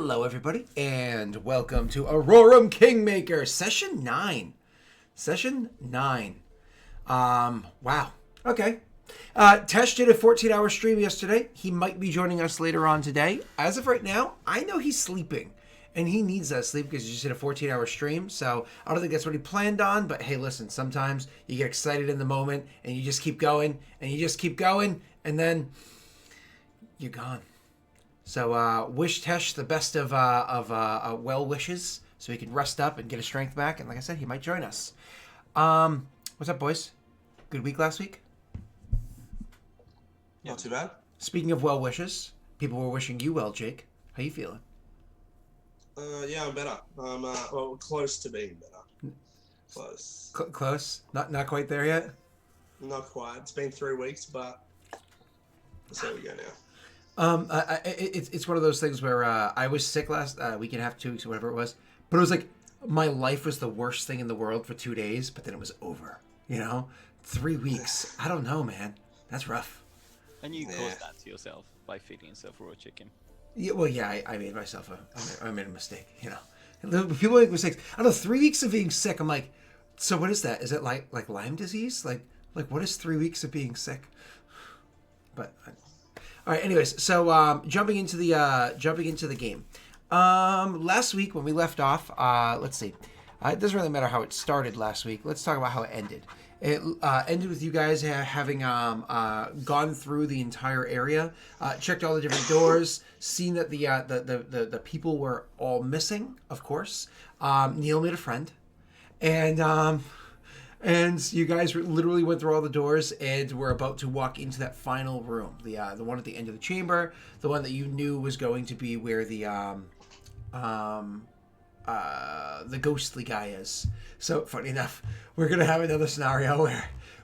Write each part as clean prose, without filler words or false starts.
Hello, everybody, and welcome to Aurorum Kingmaker, Session 9. Session 9. Wow. Okay. Tesh did a 14-hour stream yesterday. He might be joining us later on today. As of right now, I know he's sleeping, and he needs that sleep because he just did a 14-hour stream, so I don't think that's what he planned on, but hey, listen, sometimes you get excited in the moment, and you just keep going, and you just keep going, and then you're gone. So wish Tesh the best of well wishes so he can rest up and get his strength back. And like I said, he might join us. What's up, boys? Good week last week? Not too bad. Speaking of well wishes, people were wishing you well, Jake. How you feeling? Yeah, I'm better. I'm well, close to being better. Close. Close? Not quite there yet? Not quite. It's been 3 weeks, but there we go now. It's one of those things where I was sick last week and a half, 2 weeks, or whatever it was. But it was like my life was the worst thing in the world for 2 days, but then it was over. You know, 3 weeks. I don't know, man. That's rough. And you caused that to yourself by feeding yourself raw chicken. Yeah, well, yeah, I made myself I made a mistake. You know, people make mistakes. I don't know. 3 weeks of being sick. I'm like, so what is that? Is it like Lyme disease? Like what is 3 weeks of being sick? But. All right. Anyways, so jumping into the game. Last week when we left off, let's see. It doesn't really matter how it started last week. Let's talk about how it ended. It ended with you guys having gone through the entire area, checked all the different doors, seen that the people were all missing. Of course, Neil made a friend, and you guys literally went through all the doors and were about to walk into that final room, the one at the end of the chamber, the one that you knew was going to be where the ghostly guy is. So, funny enough, we're going to have another scenario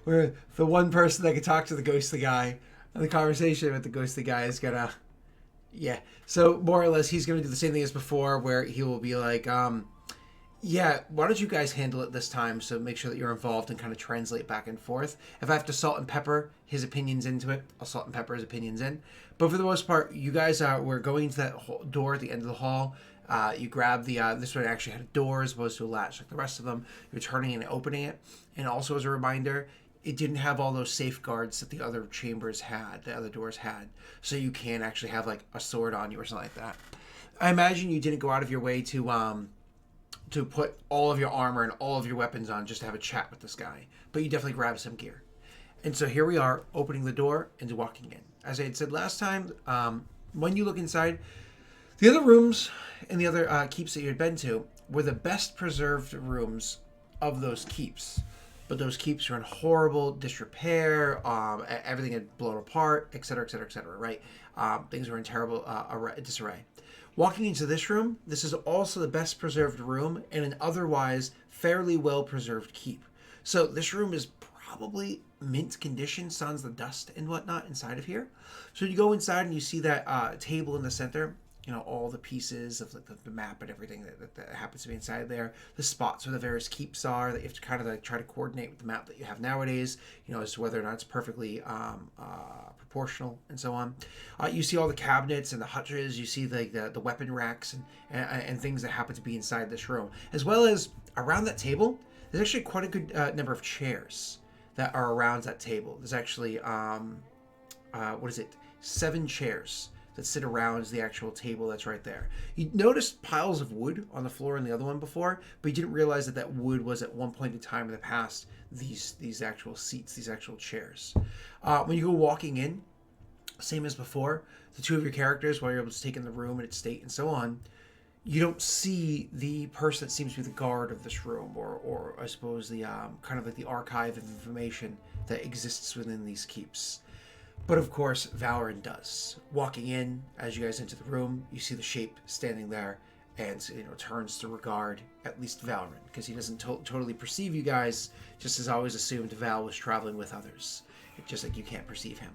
where the one person that can talk to the ghostly guy and the conversation with the ghostly guy is going to... Yeah. So, more or less, he's going to do the same thing as before, where he will be like... Yeah, why don't you guys handle it this time so make sure that you're involved and kind of translate back and forth. If I have to salt and pepper his opinions into it, I'll salt and pepper his opinions in. But for the most part, you guys were going to that door at the end of the hall. You grab the, this one actually had a door as opposed to a latch like the rest of them. You're turning and opening it. And also as a reminder, it didn't have all those safeguards that the other chambers had, the other doors had. So you can actually have like a sword on you or something like that. I imagine you didn't go out of your way to put all of your armor and all of your weapons on just to have a chat with this guy. But you definitely grabbed some gear. And so here we are, opening the door and walking in. As I had said last time, when you look inside, the other rooms and the other keeps that you had been to were the best preserved rooms of those keeps. But those keeps were in horrible disrepair, everything had blown apart, etc., etc., etc., right? Things were in terrible disarray. Walking into this room, this is also the best preserved room in an otherwise fairly well preserved keep. So this room is probably mint condition, sans the dust and whatnot inside of here. So you go inside and you see that table in the center, you know, all the pieces of the map and everything that happens to be inside there, the spots where the various keeps are that you have to kind of like try to coordinate with the map that you have nowadays, you know, as to whether or not it's perfectly proportional and so on. You see all the cabinets and the hutches, you see the weapon racks and things that happen to be inside this room, as well as around that table. There's actually quite a good number of chairs that are around that table. There's actually 7 chairs that sit around the actual table that's right there. You noticed piles of wood on the floor in the other one before, but you didn't realize that wood was at one point in time in the past these actual seats, these actual chairs. When you go walking in, same as before, the two of your characters, while you're able to take in the room and its state and so on, you don't see the person that seems to be the guard of this room, or I suppose the kind of like the archive of information that exists within these keeps. But of course, Valorant does. Walking in, as you guys enter the room, you see the shape standing there, and turns to regard at least Valorant, because he doesn't totally perceive you guys. Just as always assumed, Val was traveling with others. It's just like you can't perceive him.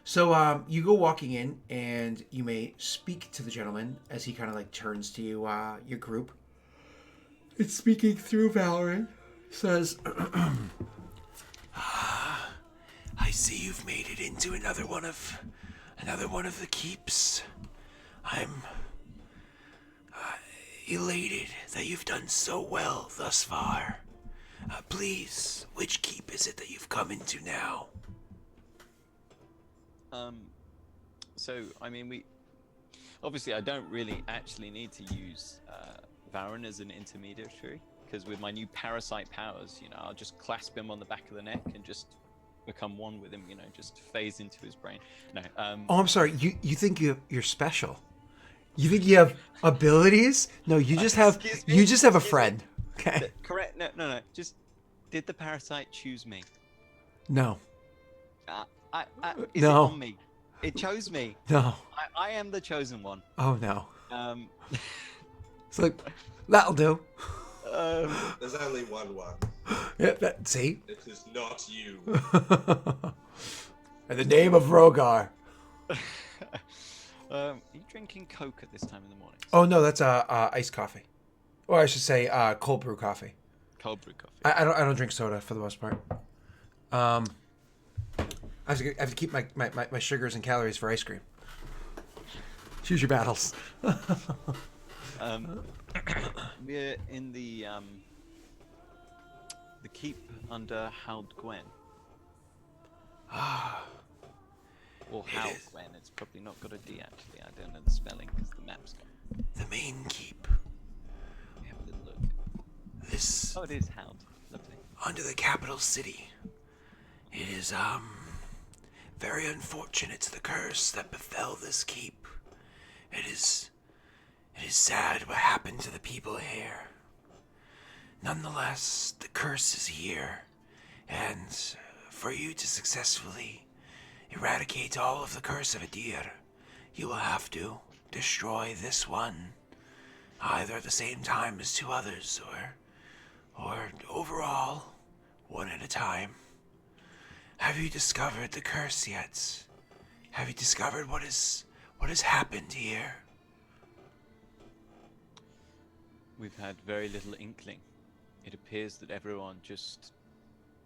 So you go walking in, and you may speak to the gentleman as he kind of like turns to you, your group. It's speaking through Valorant. Says, I see you've made it into another one of the keeps. I'm elated that you've done so well thus far. Please, which keep is it that you've come into now? So, I mean, obviously, I don't really actually need to use Varen as an intermediary, because with my new parasite powers, I'll just clasp him on the back of the neck and just become one with him, just phase into his brain. No. Oh, I'm sorry. You think you're special? You think you have abilities? No, you just have a friend. Okay. Correct. No. Just did the parasite choose me? No. Is No. it on me? It chose me. No. I am the chosen one. Oh no. It's like that'll do. There's only one. Yeah. See. It is not you. In the name of Rogar. Are you drinking Coke at this time in the morning? Oh no, that's iced coffee, or I should say cold brew coffee. Cold brew coffee. I don't drink soda for the most part. I have to keep my sugars and calories for ice cream. Choose your battles. We're in the keep under Hald Gwen. Or Hald Gwen. It's probably not got a D actually. I don't know the spelling because the map's gone. The main keep. Let me have a little look. This. Oh, it is Hald. Lovely. Under the capital city. It is very unfortunate, the curse that befell this keep. It is sad what happened to the people here. Nonetheless, the curse is here, and for you to successfully eradicate all of the curse of Idir, you will have to destroy this one, either at the same time as two others, or overall, one at a time. Have you discovered the curse yet? Have you discovered what has happened here? We've had very little inkling. It appears that everyone just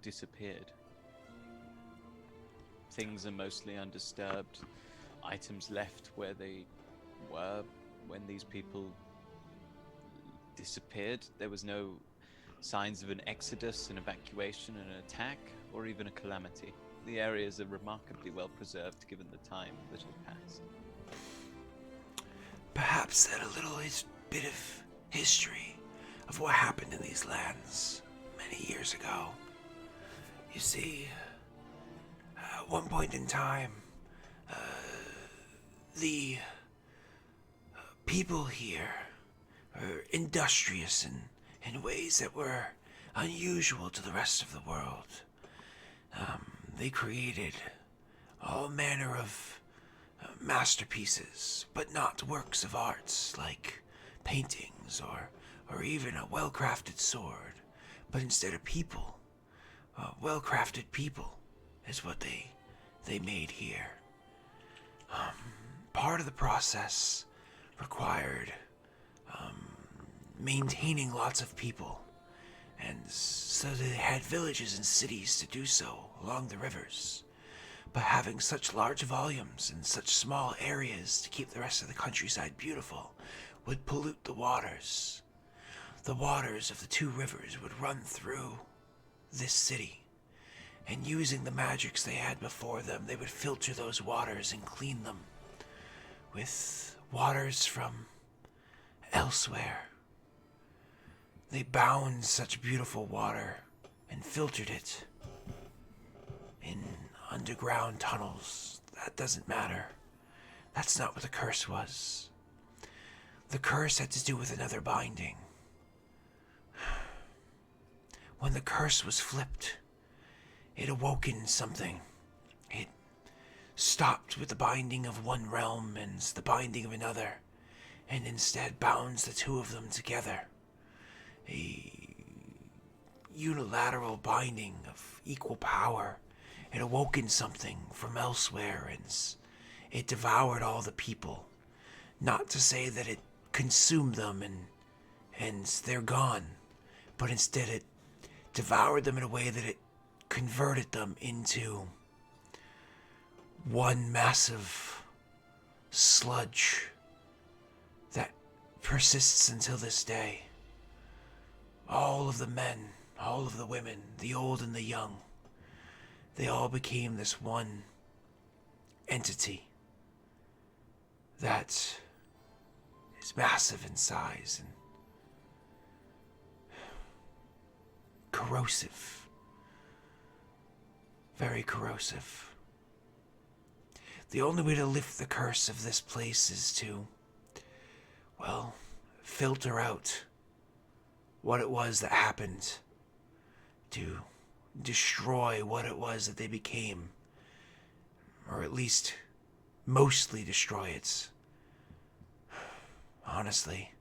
disappeared. Things are mostly undisturbed. Items left where they were when these people disappeared. There was no signs of an exodus, an evacuation, an attack, or even a calamity. The areas are remarkably well preserved given the time that had passed. Perhaps that a little bit of history of what happened in these lands many years ago. You see, at one point in time, the people here were industrious in ways that were unusual to the rest of the world. They created all manner of masterpieces, but not works of arts like paintings or even a well-crafted sword, but instead of people. Well-crafted people is what they made here. Part of the process required maintaining lots of people, and so they had villages and cities to do so along the rivers. But having such large volumes and such small areas to keep the rest of the countryside beautiful would pollute the waters. The waters of the two rivers would run through this city, and using the magics they had before them, they would filter those waters and clean them with waters from elsewhere. They bound such beautiful water and filtered it in underground tunnels. That doesn't matter. That's not what the curse was. The curse had to do with another binding. When the curse was flipped, it awoken something. It stopped with the binding of one realm and the binding of another, and instead bounds the two of them together. A unilateral binding of equal power. It awoken something from elsewhere, and it devoured all the people. Not to say that it consumed them and they're gone, but instead it devoured them in a way that it converted them into one massive sludge that persists until this day. All of the men, all of the women, the old and the young, they all became this one entity that is massive in size and corrosive. Very corrosive. The only way to lift the curse of this place is to, well, filter out what it was that happened, to destroy what it was that they became, or at least mostly destroy it. Honestly,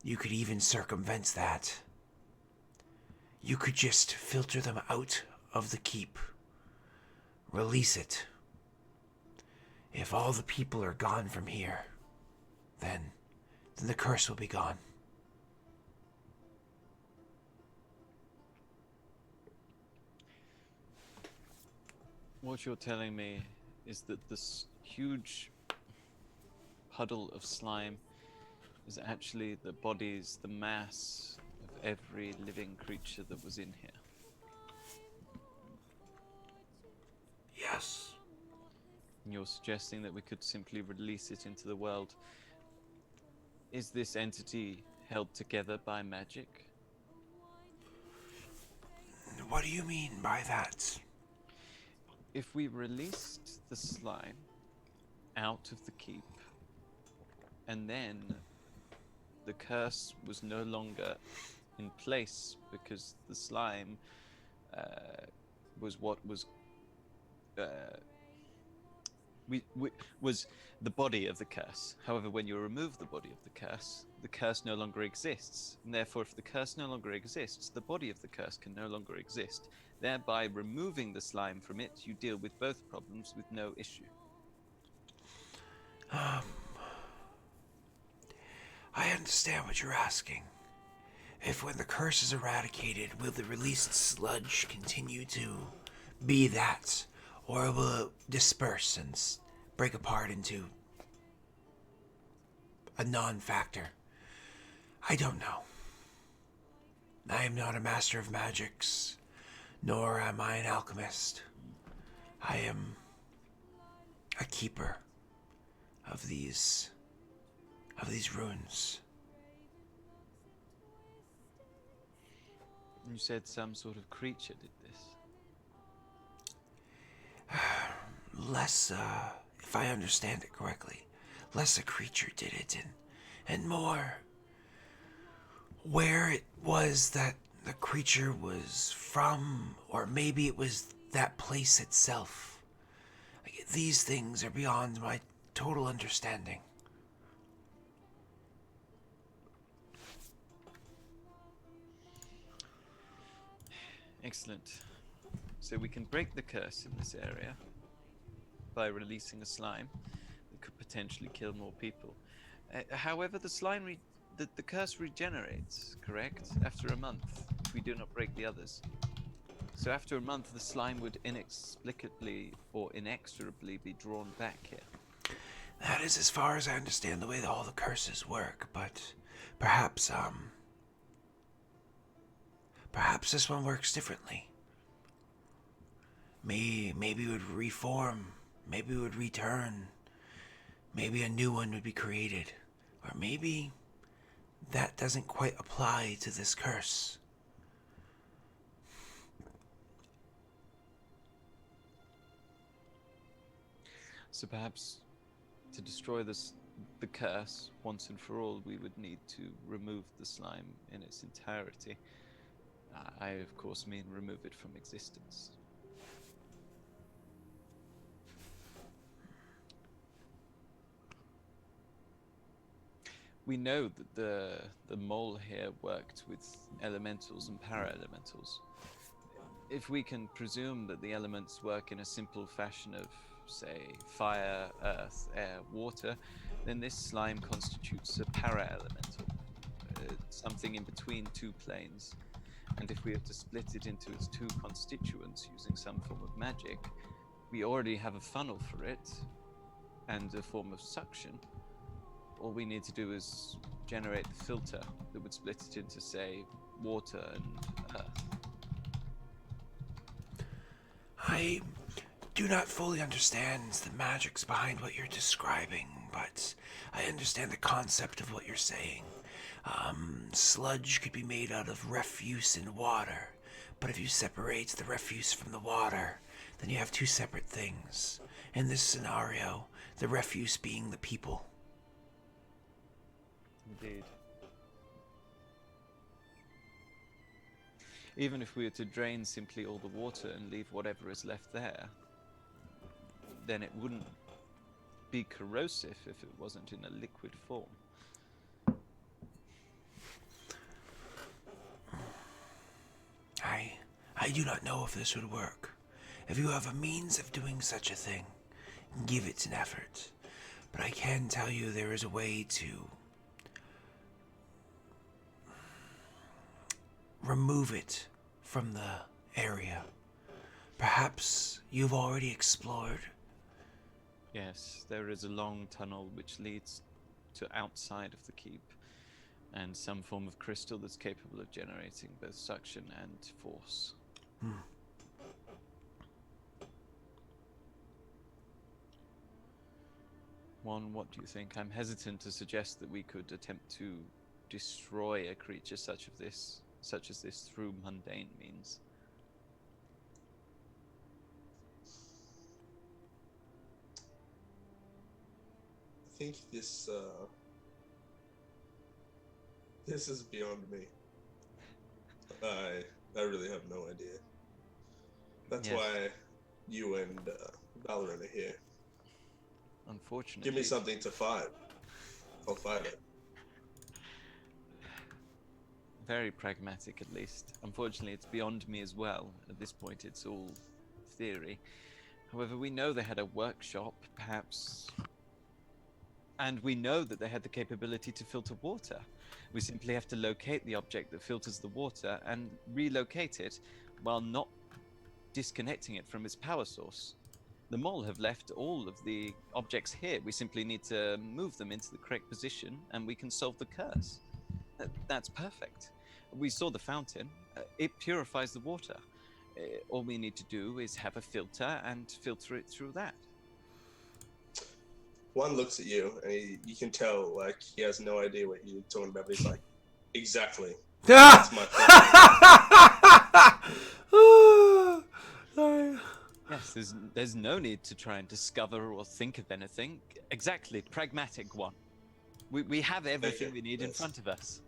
you could even circumvent that. You could just filter them out of the keep. Release it. If all the people are gone from here, then the curse will be gone. What you're telling me is that this huge puddle of slime is actually the bodies, the mass of every living creature that was in here. Yes. And you're suggesting that we could simply release it into the world. Is this entity held together by magic? What do you mean by that? If we released the slime out of the keep, and then the curse was no longer in place because the slime was what was was the body of the curse. However, when you remove the body of the curse no longer exists. And therefore, if the curse no longer exists, the body of the curse can no longer exist. Thereby, removing the slime from it, you deal with both problems with no issue. I understand what you're asking. If when the curse is eradicated, will the released sludge continue to be that? Or will it disperse and break apart into a non-factor? I don't know. I am not a master of magics, nor am I an alchemist. I am a keeper of these runes. You said some sort of creature did this. Less, if I understand it correctly, less a creature did it, and more where it was that the creature was from, or maybe it was that place itself. These things are beyond my total understanding. Excellent. So we can break the curse in this area by releasing a slime that could potentially kill more people. However, the curse regenerates, correct? After a month, if we do not break the others. So after a month, the slime would inexplicably or inexorably be drawn back here. That is as far as I understand the way that all the curses work, but perhaps this one works differently. Maybe it would reform, maybe it would return, maybe a new one would be created, or maybe that doesn't quite apply to this curse. So perhaps to destroy the curse once and for all, we would need to remove the slime in its entirety. I, of course, mean remove it from existence. We know that the mole here worked with elementals and para-elementals. If we can presume that the elements work in a simple fashion of, say, fire, earth, air, water, then this slime constitutes a para-elemental, something in between two planes. And if we have to split it into its two constituents using some form of magic, we already have a funnel for it and a form of suction. all we need to do is generate the filter that would split it into, say, water and earth. I do not fully understand the magics behind what you're describing, but I understand the concept of what you're saying. Sludge could be made out of refuse and water, but if you separate the refuse from the water, then you have two separate things. In this scenario, the refuse being the people. Indeed. Even if we were to drain simply all the water and leave whatever is left there, then it wouldn't be corrosive if it wasn't in a liquid form. I do not know if this would work. If you have a means of doing such a thing, give it an effort. But I can tell you there is a way to remove it from the area. Perhaps you've already explored. Yes, there is a long tunnel which leads to outside of the keep, and some form of crystal that's capable of generating both suction and force. One, what do you think? I'm hesitant to suggest that we could attempt to destroy a creature such as this through mundane means. I think this is beyond me. I really have no idea. That's Yes. why you and Valorant are here. Unfortunately, Give me something to fight. I'll fight it. very pragmatic at least. Unfortunately, it's beyond me as well. At this point, it's all theory. However, we know they had a workshop, perhaps, and we know that they had the capability to filter water. We simply have to locate the object that filters the water and relocate it while not disconnecting it from its power source. The mole have left all of the objects here. We simply need to move them into the correct position and we can solve the curse. That's perfect. We saw the fountain. It purifies the water. All we need to do is have a filter and filter it through that. One looks at you and you can tell like he has no idea what you're talking about, but he's like, exactly. That's my point. Sorry. Yes, there's no need to try and discover or think of anything. Exactly, pragmatic one. We have everything we need in front of us.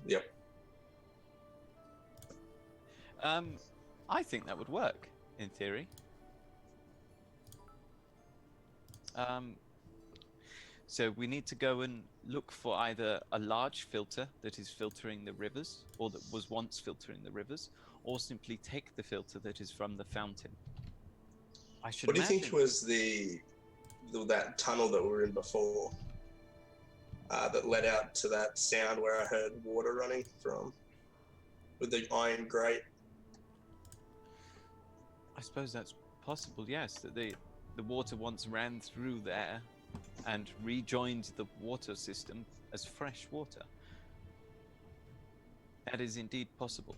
Yep. I think that would work, in theory. So we need to go and look for either a large filter that is filtering the rivers, or that was once filtering the rivers, or simply take the filter that is from the fountain. I should What do you imagine... think was that tunnel that we were in before? That led out to that sound where I heard water running from, with the iron grate. I suppose that's possible, yes, that the water once ran through there and rejoined the water system as fresh water. That is indeed possible.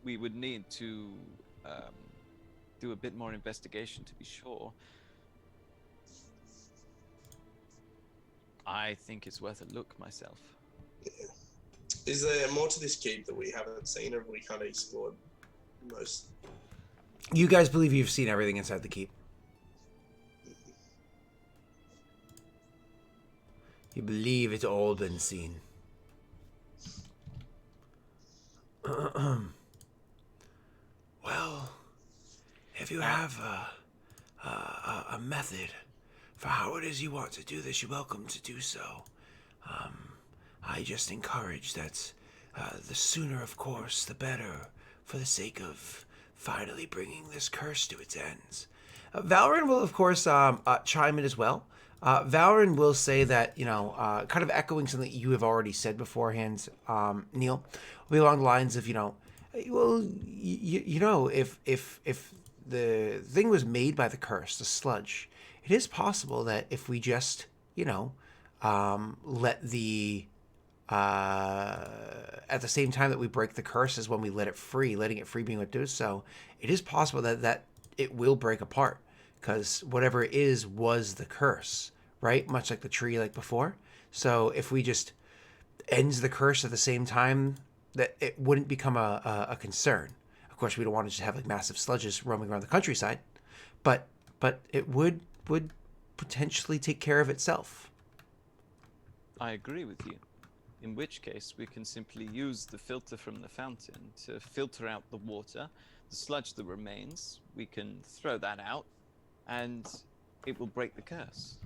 We would need to do a bit more investigation to be sure. I think it's worth a look myself. Yeah. Is there more to this keep that we haven't seen, or have we kind of explored most? You guys believe you've seen everything inside the keep? You believe it's all been seen. Well, if you have a method for how it is you want to do this, you're welcome to do so. I just encourage that the sooner, of course, the better, for the sake of finally bringing this curse to its ends. Valorant will, of course, chime in as well. Valorant will say that, kind of echoing something you have already said beforehand, Neil, will be along the lines of, well, if the thing was made by the curse, the sludge, it is possible that if we just you know, let the at the same time that we break the curse is when we let it free. Letting it free being what does so. It is possible that it will break apart because whatever it is was the curse, right? Much like the tree, like before. So if we just ends the curse at the same time, that it wouldn't become a concern. Of course, we don't want to just have like massive sludges roaming around the countryside, but it would potentially take care of itself. I agree with you. In which case, we can simply use the filter from the fountain to filter out the water, the sludge that remains. We can throw that out, and it will break the curse.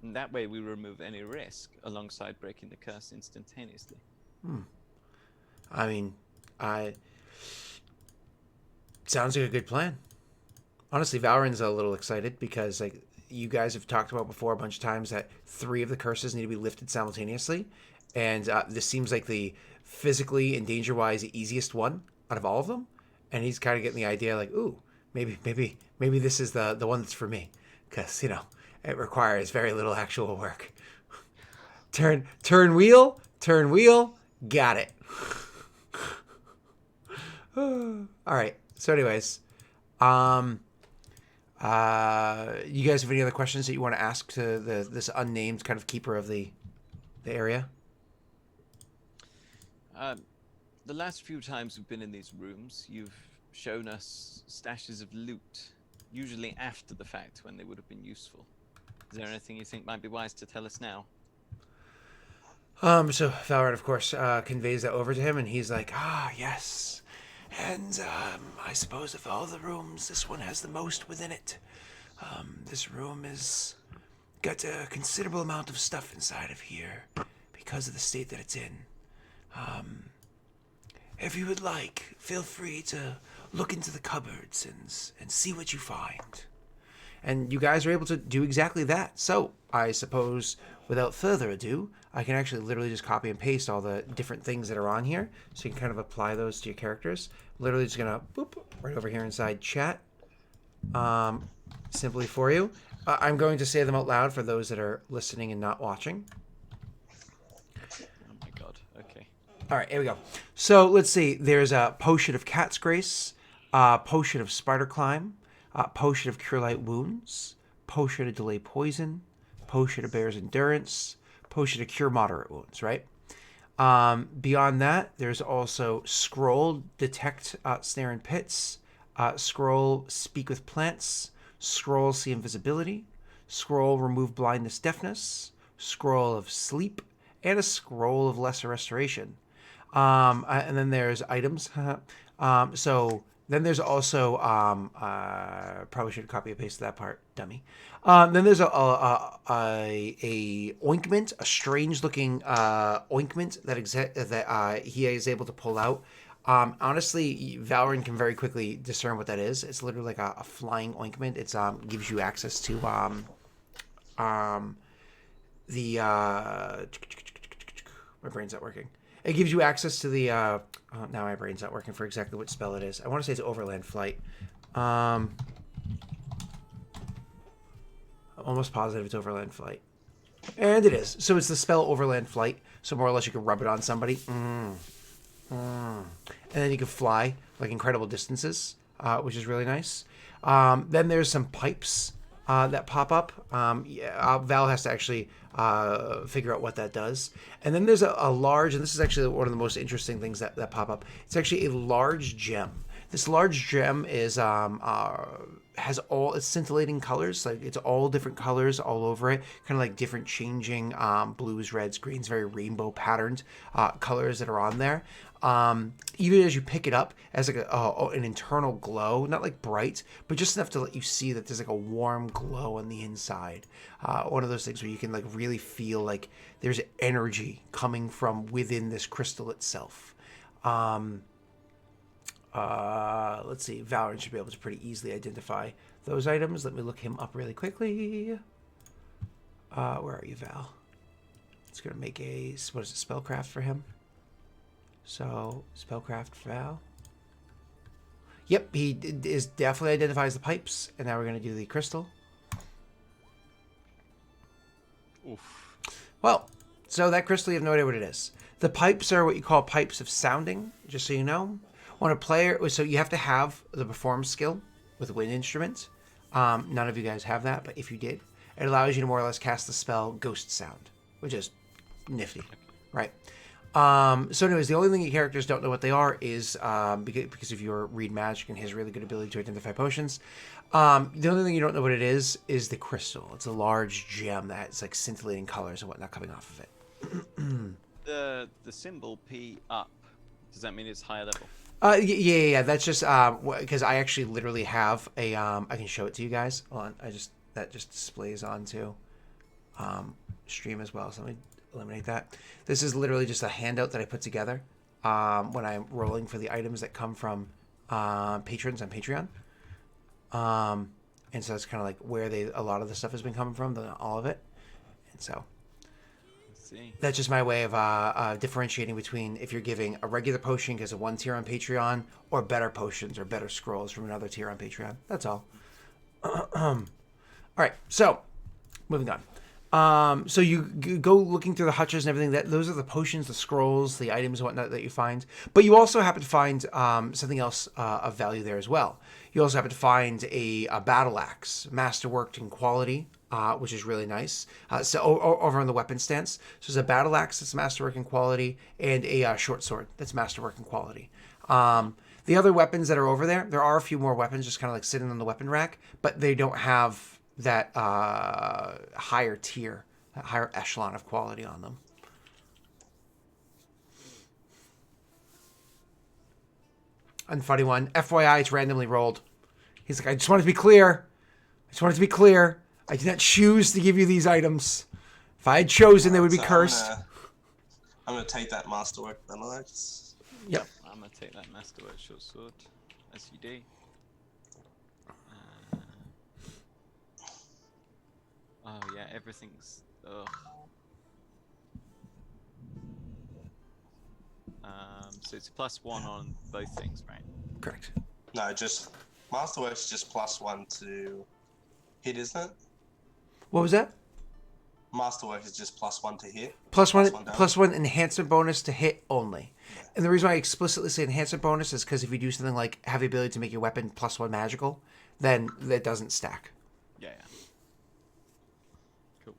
And that way we remove any risk alongside breaking the curse instantaneously. I mean, sounds like a good plan. Honestly, Valorant's a little excited because like you guys have talked about before a bunch of times that 3 of the curses need to be lifted simultaneously, and this seems like the physically and danger-wise the easiest one out of all of them. And he's kind of getting the idea like, ooh, maybe this is the one that's for me, because it requires very little actual work. Turn wheel, got it. All right. So, anyways, you guys have any other questions that you want to ask to this unnamed kind of keeper of the area? The last few times we've been in these rooms, you've shown us stashes of loot, usually after the fact when they would have been useful. Is there anything you think might be wise to tell us now? So Valorant, of course, conveys that over to him, and he's like, yes. And I suppose of all the rooms, this one has the most within it. This room has got a considerable amount of stuff inside of here because of the state that it's in. If you would like, feel free to look into the cupboards and see what you find. And you guys are able to do exactly that. So I suppose, without further ado, I can actually literally just copy and paste all the different things that are on here, so you can kind of apply those to your characters. Literally just gonna boop right over here inside chat, simply for you. I'm going to say them out loud for those that are listening and not watching. Oh my god, okay. All right, here we go. So let's see. There's a potion of cat's grace, potion of spider climb, potion of cure light wounds, potion to delay poison, potion of bear's endurance, potion to cure moderate wounds, right? Beyond that, there's also scroll detect snare and pits, scroll speak with plants, scroll see invisibility, scroll remove blindness deafness, scroll of sleep, and a scroll of lesser restoration. And then there's items. So then there's also probably should copy and paste that part, dummy. Then there's a ointment, a strange looking ointment that he is able to pull out. Honestly, Valorant can very quickly discern what that is. It's literally like a flying ointment. It's gives you access to the my brain's not working. It gives you access to the now my brain's not working for exactly what spell it is. I want to say it's Overland Flight. I'm almost positive it's Overland Flight. And it is. So it's the spell Overland Flight. So more or less you can rub it on somebody. And then you can fly like incredible distances, which is really nice. Then there's some pipes that pop up. Val has to actually figure out what that does. And then there's a large, and this is actually one of the most interesting things that pop up. It's actually a large gem. This large gem is has all it's scintillating colors, like it's all different colors all over it, kind of like different changing blues, reds, greens, very rainbow patterned colors that are on there. Even as you pick it up, as like an internal glow, not like bright, but just enough to let you see that there's like a warm glow on the inside. One of those things where you can like really feel like there's energy coming from within this crystal itself. Let's see. Valorant should be able to pretty easily identify those items. Let me look him up really quickly. Where are you, Val? It's gonna make what is it, spellcraft for him? So spellcraft for Val. Yep, he is definitely identifies the pipes, and now we're gonna do the crystal. Oof. Well, so that crystal, you have no idea what it is. The pipes are what you call pipes of sounding, just so you know. When a player, so you have to have the perform skill with wind instruments. None of you guys have that, but if you did, it allows you to more or less cast the spell Ghost Sound, which is nifty, right? So anyways, the only thing your characters don't know what they are is because of your read magic and his really good ability to identify potions. The only thing you don't know what it is the crystal. It's a large gem that's like scintillating colors and whatnot coming off of it. The symbol P up. Does that mean it's higher level? Yeah. That's just because I actually literally have a. I can show it to you guys. Hold on. That just displays onto stream as well. So let me eliminate that. This is literally just a handout that I put together when I'm rolling for the items that come from patrons on Patreon. And so it's kind of like where a lot of the stuff has been coming from, not all of it. And so that's just my way of differentiating between if you're giving a regular potion because of one tier on Patreon or better potions or better scrolls from another tier on Patreon. That's all. All right, so moving on. So you go looking through the hutches and everything. Those are the potions, the scrolls, the items and whatnot that you find. But you also happen to find something else of value there as well. You also happen to find a battle axe, masterworked in quality, which is really nice. So over on the weapon stance, so there's a battle axe that's masterwork in quality and a short sword that's masterwork in quality. The other weapons that are over there are a few more weapons just kind of like sitting on the weapon rack, but they don't have that higher tier, that higher echelon of quality on them. Unfunny one. FYI, it's randomly rolled. He's like, I just want to be clear. I did not choose to give you these items. If I had chosen, they would be cursed. I'm gonna take that masterwork then, Alex. Yep. I'm gonna take that masterwork short sword, as you do. Oh yeah, everything's. Ugh. So it's +1 on both things, right? Correct. No, just masterwork's just +1 to hit, isn't it? What was that? Masterwork is just +1 to hit. +1 enhancement bonus to hit only. Yeah. And the reason why I explicitly say enhancement bonus is because if you do something like have the ability to make your weapon +1 magical, then that doesn't stack. Yeah. Cool.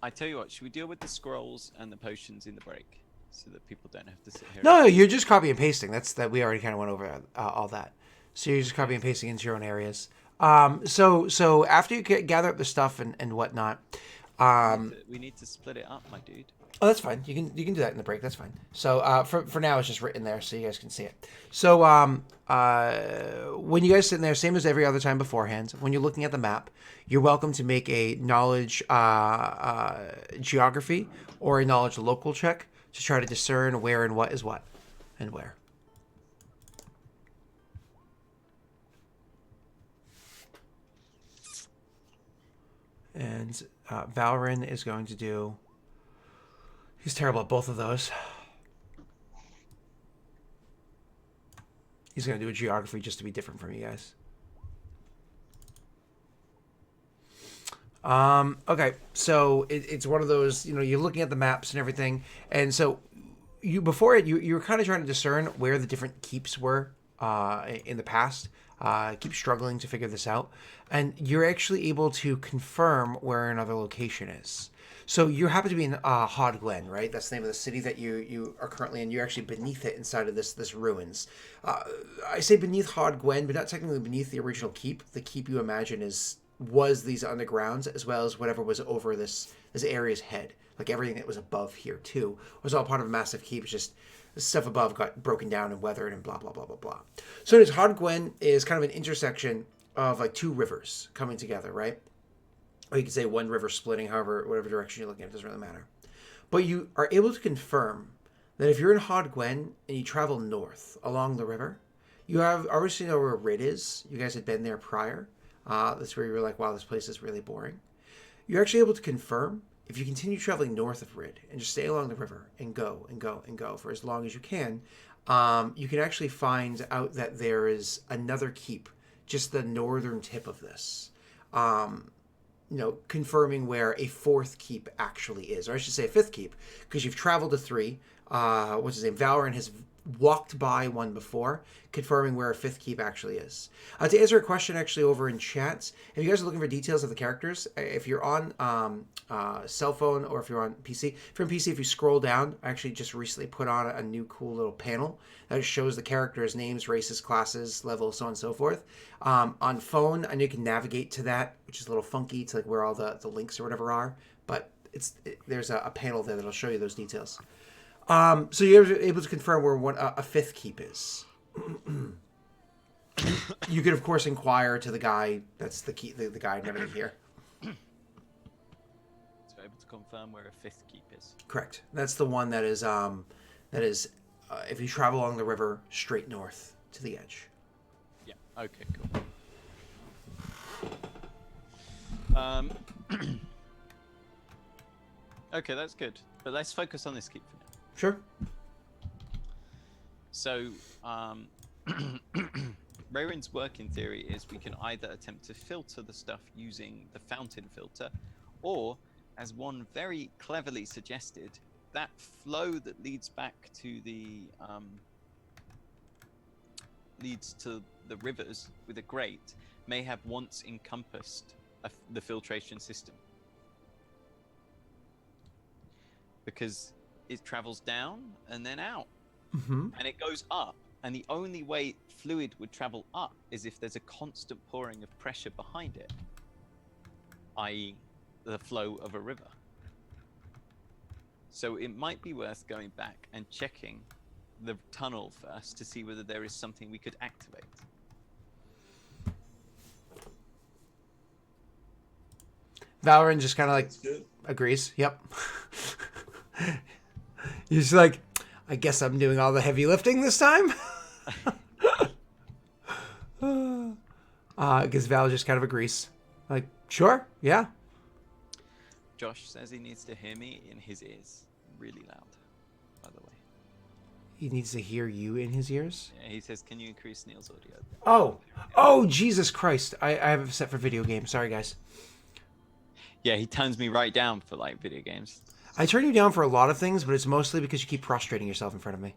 I tell you what, should we deal with the scrolls and the potions in the break so that people don't have to sit here? No, you're just copy and pasting. That we already kind of went over all that. So you're just copy and pasting into your own areas. So after you gather up the stuff and whatnot, we need to split it up, my dude. Oh, that's fine. You can do that in the break. That's fine. So for now, it's just written there so you guys can see it. So when you guys sit in there, same as every other time beforehand, when you're looking at the map, you're welcome to make a knowledge geography or a knowledge local check to try to discern where and what is what and where. And Valrin is going to do... He's terrible at both of those. He's going to do a geography just to be different from you guys. Okay, so it's one of those, you're looking at the maps and everything. And so you were kind of trying to discern where the different keeps were in the past. Keep struggling to figure this out. And you're actually able to confirm where another location is. So you happen to be in Hod Glen, right? That's the name of the city that you are currently in. You're actually beneath it inside of this ruins. I say beneath Hod Glen, but not technically beneath the original keep. The keep you imagine was these undergrounds as well as whatever was over this area's head. Like everything that was above here too was all part of a massive keep. It's just the stuff above got broken down and weathered and blah, blah, blah, blah, blah. So anyways, Hod Glen is kind of an intersection of like two rivers coming together, right? Or you could say one river splitting, whatever direction you're looking at, it doesn't really matter. But you are able to confirm that if you're in Hod Glen and you travel north along the river, you have obviously know where Rid is. You guys had been there prior. That's where you were like, wow, this place is really boring. You're actually able to confirm if you continue traveling north of Rid and just stay along the river and go and go and go for as long as you can actually find out that there is another keep just the northern tip of this. Confirming where a fourth keep actually is, or I should say a fifth keep, because you've traveled to 3. What's his name? Valorant has walked by one before, confirming where a fifth keep actually is. To answer a question actually over in chat, if you guys are looking for details of the characters, if you're on cell phone or if you're on PC, if you're on PC, if you scroll down, I actually just recently put on a new cool little panel that shows the characters' names, races, classes, levels, so on and so forth. On phone, I know you can navigate to that, which is a little funky to like where all the links or whatever are, but there's a panel there that'll show you those details. So you're able to confirm where a fifth keep is. You could, of course, inquire to the guy. That's the key. The guy and everything here. So able to confirm where a fifth keep is. Correct. That's the one that is if you travel along the river straight north to the edge. Yeah. Okay. Cool. Okay, that's good. But let's focus on this keep for now. Sure. So, Rayrin's working theory is we can either attempt to filter the stuff using the fountain filter, or, as one very cleverly suggested, that flow that leads back to the rivers with a grate may have once encompassed the filtration system, because it travels down and then out, and it goes up, and the only way fluid would travel up is if there's a constant pouring of pressure behind it, i.e. the flow of a river. So it might be worth going back and checking the tunnel first to see whether there is something we could activate. Valorant just kind of like agrees. Yep. He's like, I guess I'm doing all the heavy lifting this time. Because Val just kind of agrees. Like, sure, yeah. Josh says he needs to hear me in his ears really loud, by the way. He needs to hear you in his ears? Yeah, he says, can you increase Neil's audio? Oh, Jesus Christ. I have it set for video games. Sorry, guys. Yeah, he turns me right down for, like, video games. I turn you down for a lot of things, but it's mostly because you keep prostrating yourself in front of me.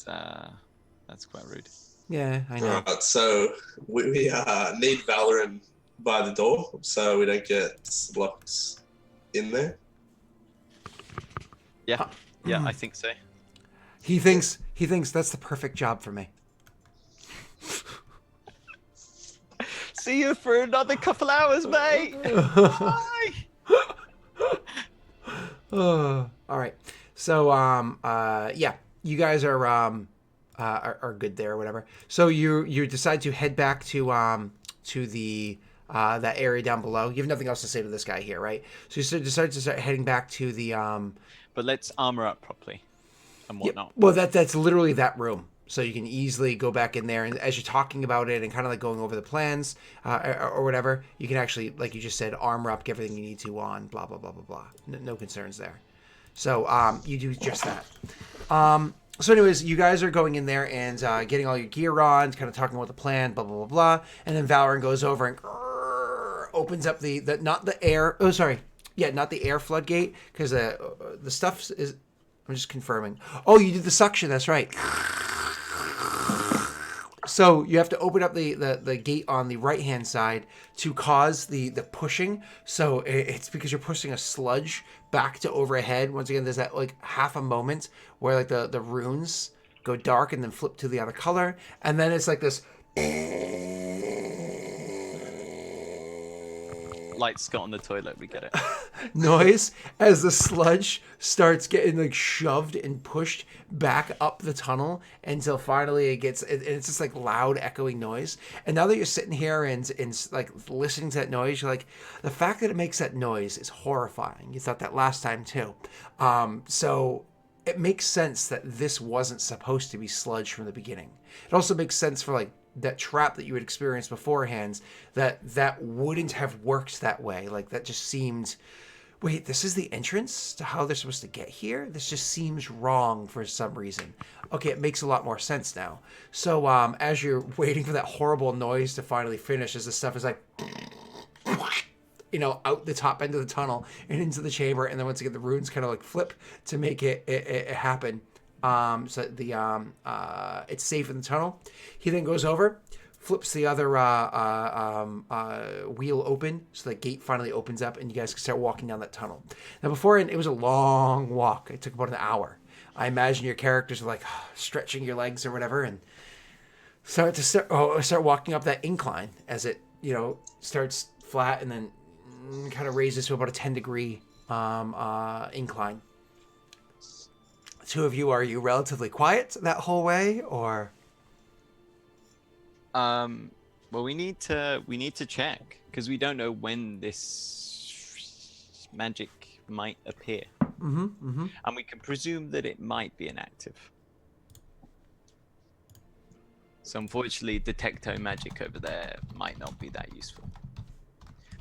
That's quite rude. Yeah, I know. Alright, so we need Valorant by the door so we don't get locked in there. Yeah, I think so. He thinks that's the perfect job for me. See you for another couple hours, mate. Bye. All right. So yeah, you guys are good there or whatever. So you decide to head back to the that area down below. You have nothing else to say to this guy here, right? So you decide to start heading back to the But let's armor up properly and whatnot. Yeah, well, that's literally that room. So you can easily go back in there, and as you're talking about it and kind of like going over the plans or whatever, you can actually, like you just said, armor up, get everything you need to on, blah, blah, blah, blah, blah. No concerns there. So you do just that. So anyways, you guys are going in there and getting all your gear on, kind of talking about the plan, blah, blah, blah, blah. And then Valorant goes over and opens up not the air floodgate, because the stuff is, I'm just confirming. Oh, you did the suction, that's right. So you have to open up the gate on the right-hand side to cause the pushing. So it's because you're pushing a sludge back to overhead. Once again, there's that like half a moment where like the runes go dark and then flip to the other color. And then it's like this... Like Scott on the toilet, we get it. noise as the sludge starts getting like shoved and pushed back up the tunnel until finally it's just like loud echoing noise. And now that you're sitting here and like listening to that noise, you're like, the fact that it makes that noise is horrifying. You thought that last time too. So it makes sense that this wasn't supposed to be sludge from the beginning. It also makes sense for like that trap that you had experienced beforehand, that wouldn't have worked that way. Like that just seemed Wait, this is the entrance to how they're supposed to get here? This just seems wrong for some reason. Okay, it makes a lot more sense now. So, as you're waiting for that horrible noise to finally finish, as the stuff is like, out the top end of the tunnel and into the chamber, and then once again, the runes kind of like flip to make it happen. So it's safe in the tunnel. He then goes over, flips the other wheel open, so the gate finally opens up, and you guys can start walking down that tunnel. Now, beforehand, it was a long walk. It took about an hour. I imagine your characters are like stretching your legs or whatever, and start walking up that incline as it starts flat and then kind of raises to about a 10-degree incline. The two of you, are you relatively quiet that whole way, or? Well, we need to check because we don't know when this magic might appear. And we can presume that it might be inactive. So unfortunately, detecto magic over there might not be that useful.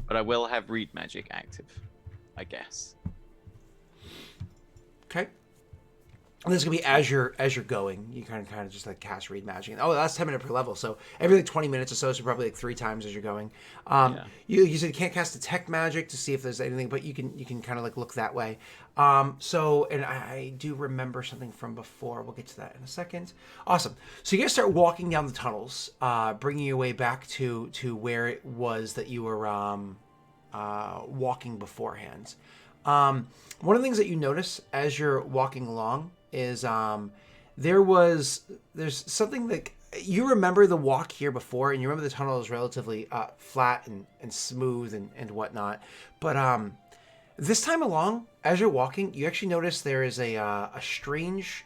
But I will have read magic active, I guess. Okay. And this is gonna be as you're going, you kind of just like cast read magic. Oh, that's 10 minutes per level, so every like 20 minutes or so probably like 3 times as you're going. You said you can't cast detect magic to see if there's anything, but you can kind of like look that way. So, and I do remember something from before. We'll get to that in a second. Awesome. So you guys start walking down the tunnels, bringing your way back to where it was that you were walking beforehand. One of the things that you notice as you're walking along is there's something that you remember the walk here before, and you remember the tunnel is relatively flat and smooth and whatnot. But this time along, as you're walking, you actually notice there is a strange.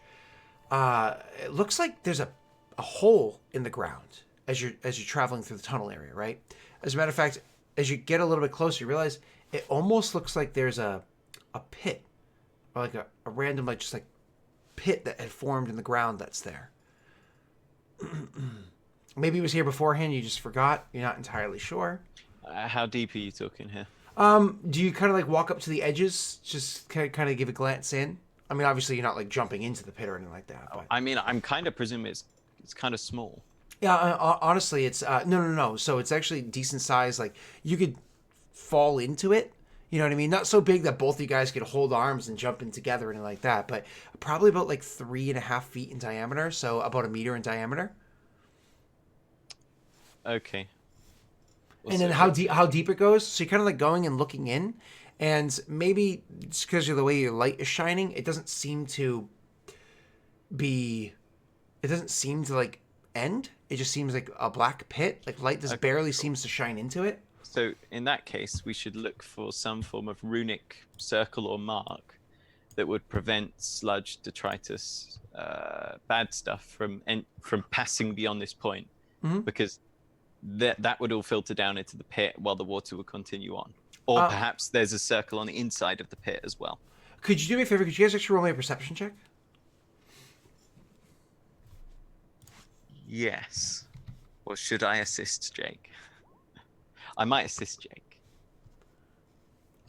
It looks like there's a hole in the ground as you're traveling through the tunnel area, right? As a matter of fact, as you get a little bit closer, you realize it almost looks like there's a pit, or like a random just pit that had formed in the ground that's there. Maybe it was here beforehand, you just forgot. You're not entirely sure. How deep are you talking here? Do you kind of walk up to the edges, just kind of give a glance in? I mean, obviously you're not jumping into the pit or anything like that. But I mean, I'm kind of presuming it's kind of small. Yeah, honestly, it's no. So it's actually decent size. Like you could fall into it. You know what I mean? Not so big that both of you guys could hold arms and jump in together and like that, but probably about 3.5 feet in diameter, so about 1 meter in diameter. Okay. And then how deep it goes? So you're kind of going and looking in, and maybe it's because of the way your light is shining, it doesn't seem to end. It just seems like a black pit. Light just barely seems to shine into it. So in that case, we should look for some form of runic circle or mark that would prevent sludge, detritus, bad stuff from passing beyond this point, because that would all filter down into the pit while the water would continue on. Or perhaps there's a circle on the inside of the pit as well. Could you do me a favor? Could you guys actually roll me a perception check? Yes. Or should I assist Jake? I might assist Jake.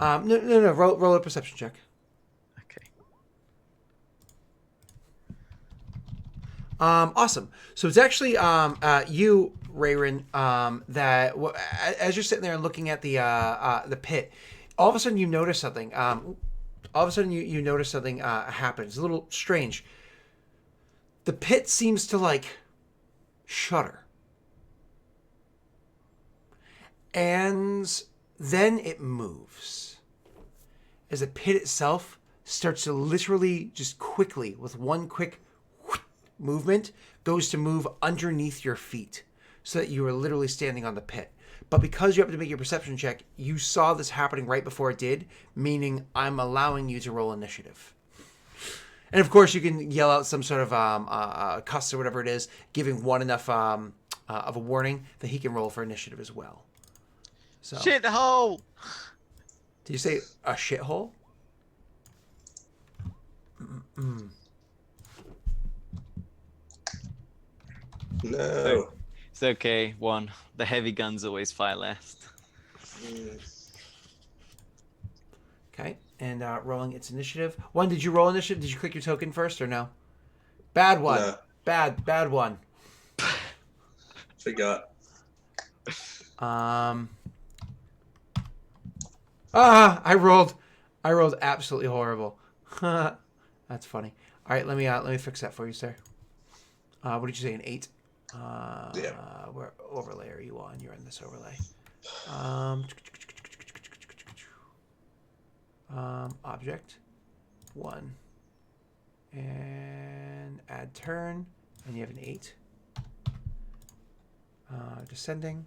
No. Roll a perception check. Okay. Awesome. So it's actually you, Rayron, that as you're sitting there and looking at the pit, all of a sudden you notice something. All of a sudden you notice something happen. It's a little strange. The pit seems to shudder. And then it moves. As the pit itself starts to literally just quickly, with one quick movement, goes to move underneath your feet so that you are literally standing on the pit. But because you have to make your perception check, you saw this happening right before it did, meaning I'm allowing you to roll initiative. And of course, you can yell out some sort of cuss or whatever it is, giving one enough of a warning that he can roll for initiative as well. So, shithole! Did you say a shithole? No. It's okay, 1. The heavy guns always fire last. Okay, and rolling its initiative. One, did you roll initiative? Did you click your token first or no? Bad one. No. Bad one. Forgot. I rolled absolutely horrible. That's funny. All right, let me fix that for you, sir. What did you say? An 8? Yeah. Where overlay are you on? You're in this overlay. Object 1 and add turn, and you have an 8. Descending.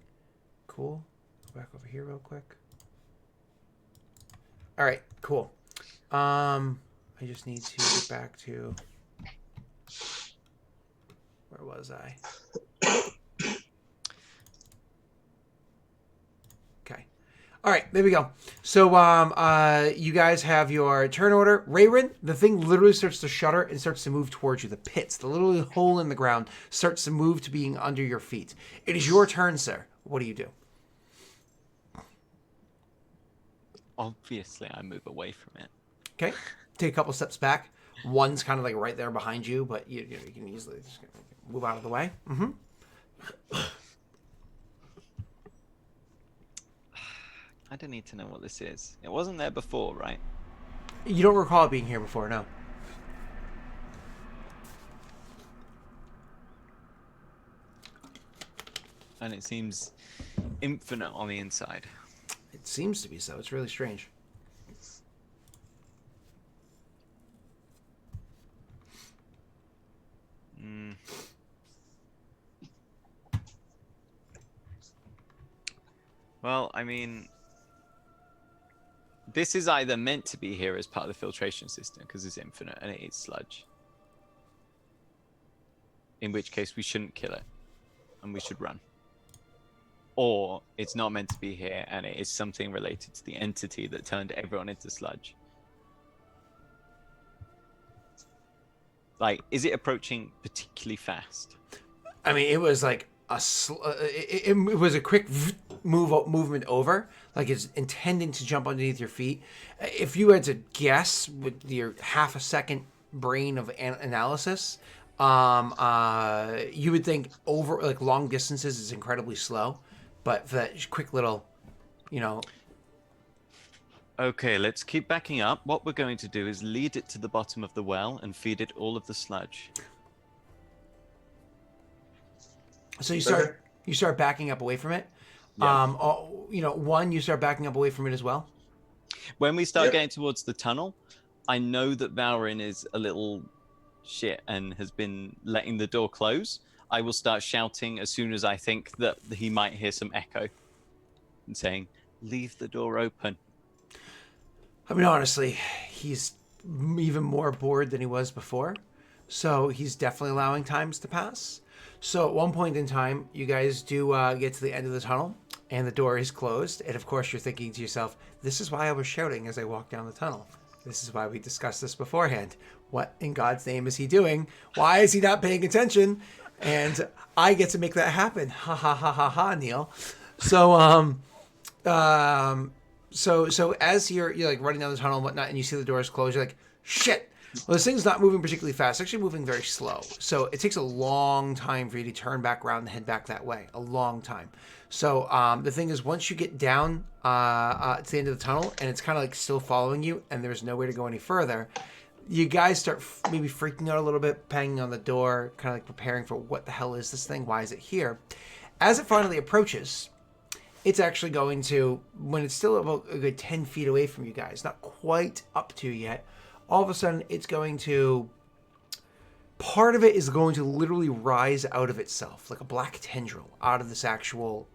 Cool. Go back over here real quick. All right, cool. I just need to get back to where was I? Okay. All right, there we go. So, you guys have your turn order. Rayrin, the thing literally starts to shudder and starts to move towards you. The pits, the little hole in the ground, starts to move to being under your feet. It is your turn, sir. What do you do? Obviously, I move away from it. Okay. Take a couple steps back. One's kind of like right there behind you, but you can easily just move out of the way. Mm-hmm. I don't need to know what this is. It wasn't there before, right? You don't recall it being here before, no. And it seems infinite on the inside. It seems to be so. It's really strange. Well, I mean, this is either meant to be here as part of the filtration system because it's infinite and it eats sludge. In which case we shouldn't kill it and we should run. Or it's not meant to be here and it is something related to the entity that turned everyone into sludge. Like, is it approaching particularly fast? I mean, it was like it was a quick movement over, like it's intending to jump underneath your feet. If you had to guess with your half a second brain of analysis, you would think over like long distances is incredibly slow, but for that quick little, Okay, let's keep backing up. What we're going to do is lead it to the bottom of the well and feed it all of the sludge. So you start backing up away from it. Yeah. One, you start backing up away from it as well. When we start getting towards the tunnel, I know that Valrin is a little shit and has been letting the door close. I will start shouting as soon as I think that he might hear some echo and saying, "Leave the door open." I mean, honestly, he's even more bored than he was before. So he's definitely allowing times to pass. So at one point in time, you guys do get to the end of the tunnel, and the door is closed. And of course, you're thinking to yourself, this is why I was shouting as I walked down the tunnel. This is why we discussed this beforehand. What in God's name is he doing? Why is he not paying attention? And I get to make that happen. Ha ha ha ha ha, Neil. So, So as you're like running down the tunnel and whatnot, and you see the doors closed, you're like, shit. Well, this thing's not moving particularly fast. It's actually moving very slow. So it takes a long time for you to turn back around and head back that way. A long time. So the thing is, once you get down to the end of the tunnel, and it's kind of like still following you, and there's no way to go any further, you guys start maybe freaking out a little bit, banging on the door, kind of like preparing for what the hell is this thing? Why is it here? As it finally approaches, it's actually going to, when it's still about a good 10 feet away from you guys, not quite up to you yet, all of a sudden it's going to, part of it is going to literally rise out of itself, like a black tendril, out of this actual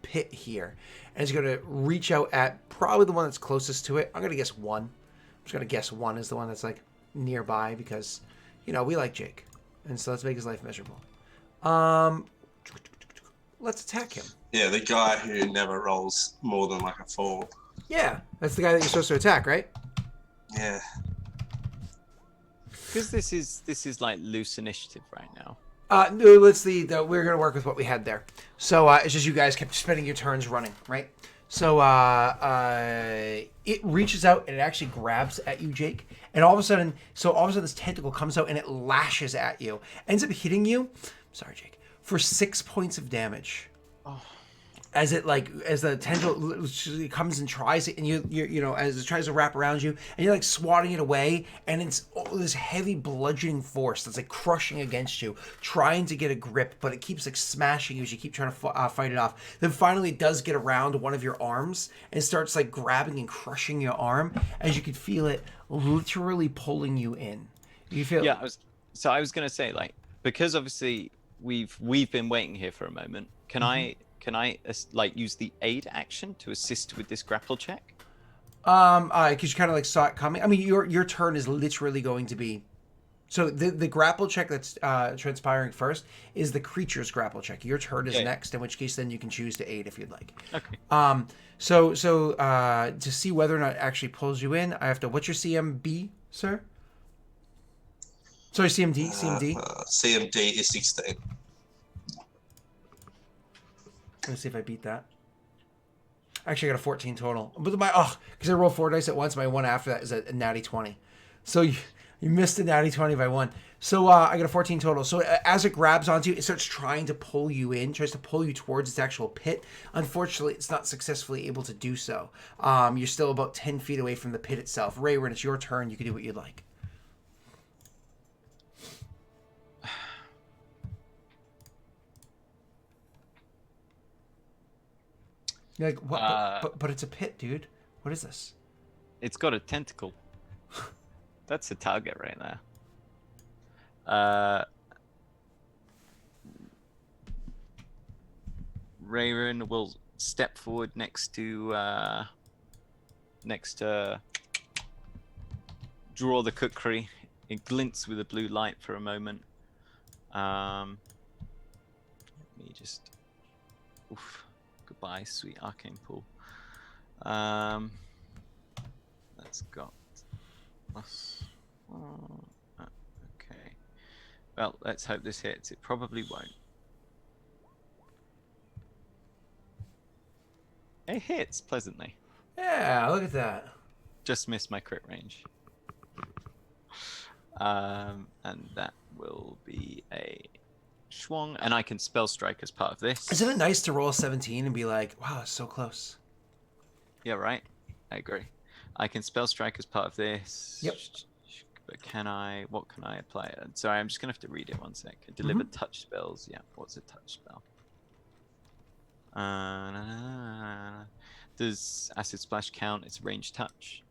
pit here. And it's going to reach out at probably the one that's closest to it. I'm going to guess 1. I'm just going to guess 1 is the one that's like nearby because, we like Jake. And so let's make his life miserable. Let's attack him. Yeah, the guy who never rolls more than like a 4. Yeah, that's the guy that you're supposed to attack, right? Yeah. Because this is like loose initiative right now. No, we're gonna work with what we had there. So it's just you guys kept spending your turns running, right? So it reaches out and it actually grabs at you, Jake. And all of a sudden, this tentacle comes out and it lashes at you. Ends up hitting you. Sorry, Jake. For 6 points of damage. Oh. As the tentacle comes and tries it, and as it tries to wrap around you, and you're like swatting it away, and it's this heavy bludgeoning force that's like crushing against you, trying to get a grip, but it keeps like smashing you as you keep trying to fight it off. Then finally, it does get around one of your arms and starts like grabbing and crushing your arm, as you can feel it literally pulling you in. You feel? Yeah, I was gonna say, like, because obviously we've been waiting here for a moment. Can I like use the aid action to assist with this grapple check? Because you kind of like saw it coming. I mean, your turn is literally going to be. So the grapple check that's transpiring first is the creature's grapple check. Your turn is next, in which case then you can choose to aid if you'd like. Okay. So to see whether or not it actually pulls you in, I have to. What's your CMB, sir? Sorry, CMD. CMD is 16. Let's see if I beat that. Actually, I got a 14 total. But because I rolled 4 dice at once, my one after that is a natty 20. So you missed a natty 20 by 1. So I got a 14 total. So as it grabs onto you, it starts trying to pull you in, tries to pull you towards its actual pit. Unfortunately, it's not successfully able to do so. You're still about 10 feet away from the pit itself. Ray, when it's your turn, you can do what you'd like. You're like, what? But it's a pit, dude. What is this? It's got a tentacle. That's a target right there. Rayron will step forward next to draw the kukri. It glints with a blue light for a moment. Let me just. Oof. Goodbye, sweet arcane pool. That's got us. Okay. Well, let's hope this hits. It probably won't. It hits pleasantly. Yeah, look at that. Just missed my crit range. And that will be a schwung, and I can spell strike as part of this. Isn't it nice to roll a 17 and be like, wow, it's so close? Yeah, right. I agree. I can spell strike as part of this. Yep. But what can I apply? Sorry, I'm just gonna have to read it 1 sec. Deliver touch spells. Yeah, what's a touch spell? Does acid splash count? It's range touch.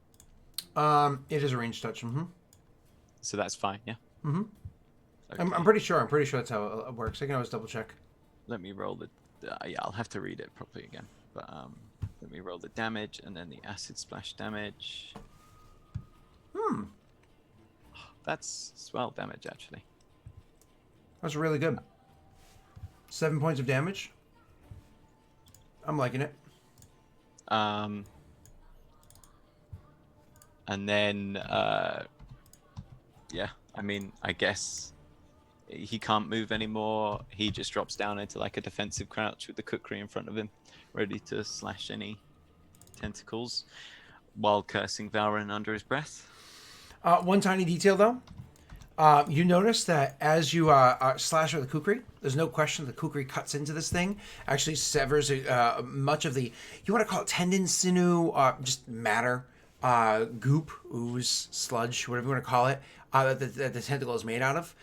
It is a range touch. So that's fine. Yeah. Okay. I'm pretty sure. That's how it works. I can always double check. Let me roll the. Yeah, I'll have to read it properly again. But let me roll the damage and then the acid splash damage. That's swell damage actually. That's really good. 7 points of damage. I'm liking it. And then yeah, I mean, I guess he can't move anymore. He just drops down into like a defensive crouch with the kukri in front of him, ready to slash any tentacles while cursing Valren under his breath. One tiny detail though. You notice that as you slash with the kukri, there's no question the kukri cuts into this thing, actually severs much of the, you want to call it tendon, sinew, just matter, goop, ooze, sludge, whatever you want to call it, that the tentacle is made out of.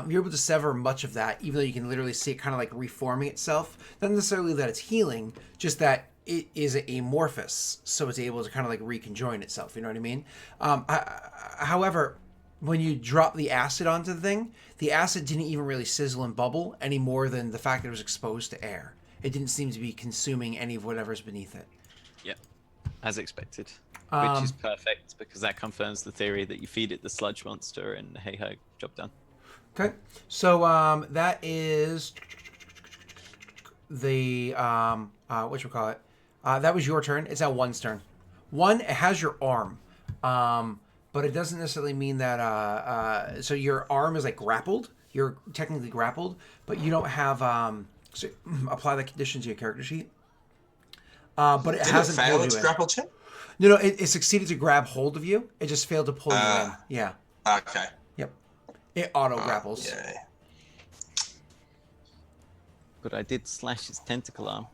You're able to sever much of that, even though you can literally see it kind of like reforming itself. Not necessarily that it's healing, just that it is amorphous, so it's able to kind of like reconjoin itself. You know what I mean? However, when you drop the acid onto the thing, the acid didn't even really sizzle and bubble any more than the fact that it was exposed to air. It didn't seem to be consuming any of whatever's beneath it. Yep, as expected. Which is perfect, because that confirms the theory that you feed it the sludge monster and hey ho, job done. Okay, so that is the whatchamacallit. That was your turn. It's now one's turn. One, it has your arm, but it doesn't necessarily mean that. So your arm is like grappled. You're technically grappled, but you don't have. So apply the condition to your character sheet. But it Did it hasn't fail pulled its you in. grapple check? No, it succeeded to grab hold of you. It just failed to pull you in. Yeah. Okay. Yep. It auto grapples. Yeah. But I did slash its tentacle arm.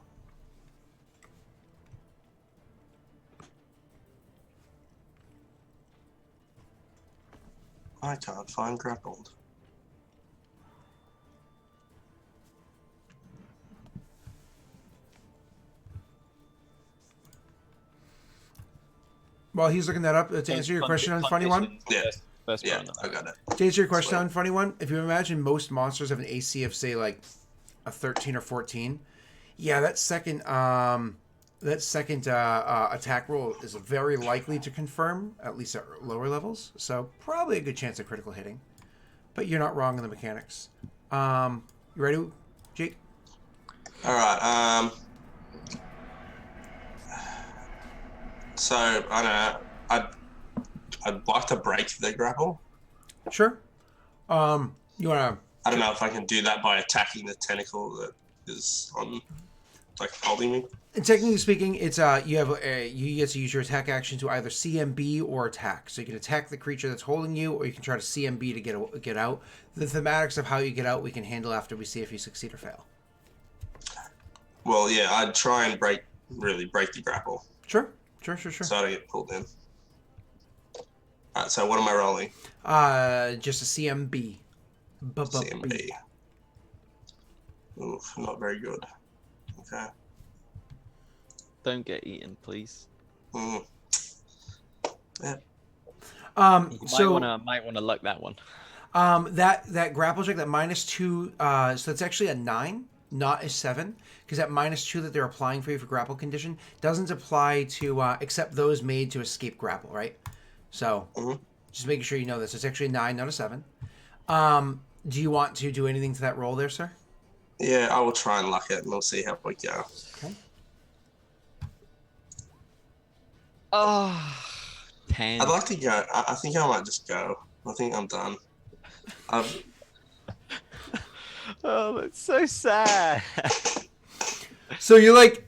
I can't find grappled. While he's looking that up, to answer your question on Funny One. Yeah. First Yeah, round. I got it. To answer your question Sweet. on Funny One, if you imagine most monsters have an AC of say like a 13 or 14, yeah, that second attack roll is very likely to confirm, at least at lower levels. So probably a good chance of critical hitting. But you're not wrong in the mechanics. You ready, Jake? All right. So I don't know. I'd like to break the grapple. Sure. You wanna? I don't know if I can do that by attacking the tentacle that is on, like, holding me. And technically speaking, it's you get to use your attack action to either CMB or attack. So you can attack the creature that's holding you, or you can try to CMB to get out. The thematics of how you get out we can handle after we see if you succeed or fail. Well, yeah, I'd try and break the grapple Sure. so I don't get pulled in. All right, so what am I rolling? Just a CMB. CMB. Oof, not very good. Okay. Don't get eaten, please. Mm. Yeah. So might wanna luck that one. that grapple check, that -2, so it's actually a 9, not a 7, because that -2 that they're applying for you for grapple condition doesn't apply to except those made to escape grapple, right? So just making sure you know this. It's actually a 9, not a 7. Do you want to do anything to that roll there, sir? Yeah, I will try and luck it, and we'll see how we go. Okay. Oh, 10. I'd like to go. I think I might just go. I think I'm done. Oh, that's so sad. So you're like,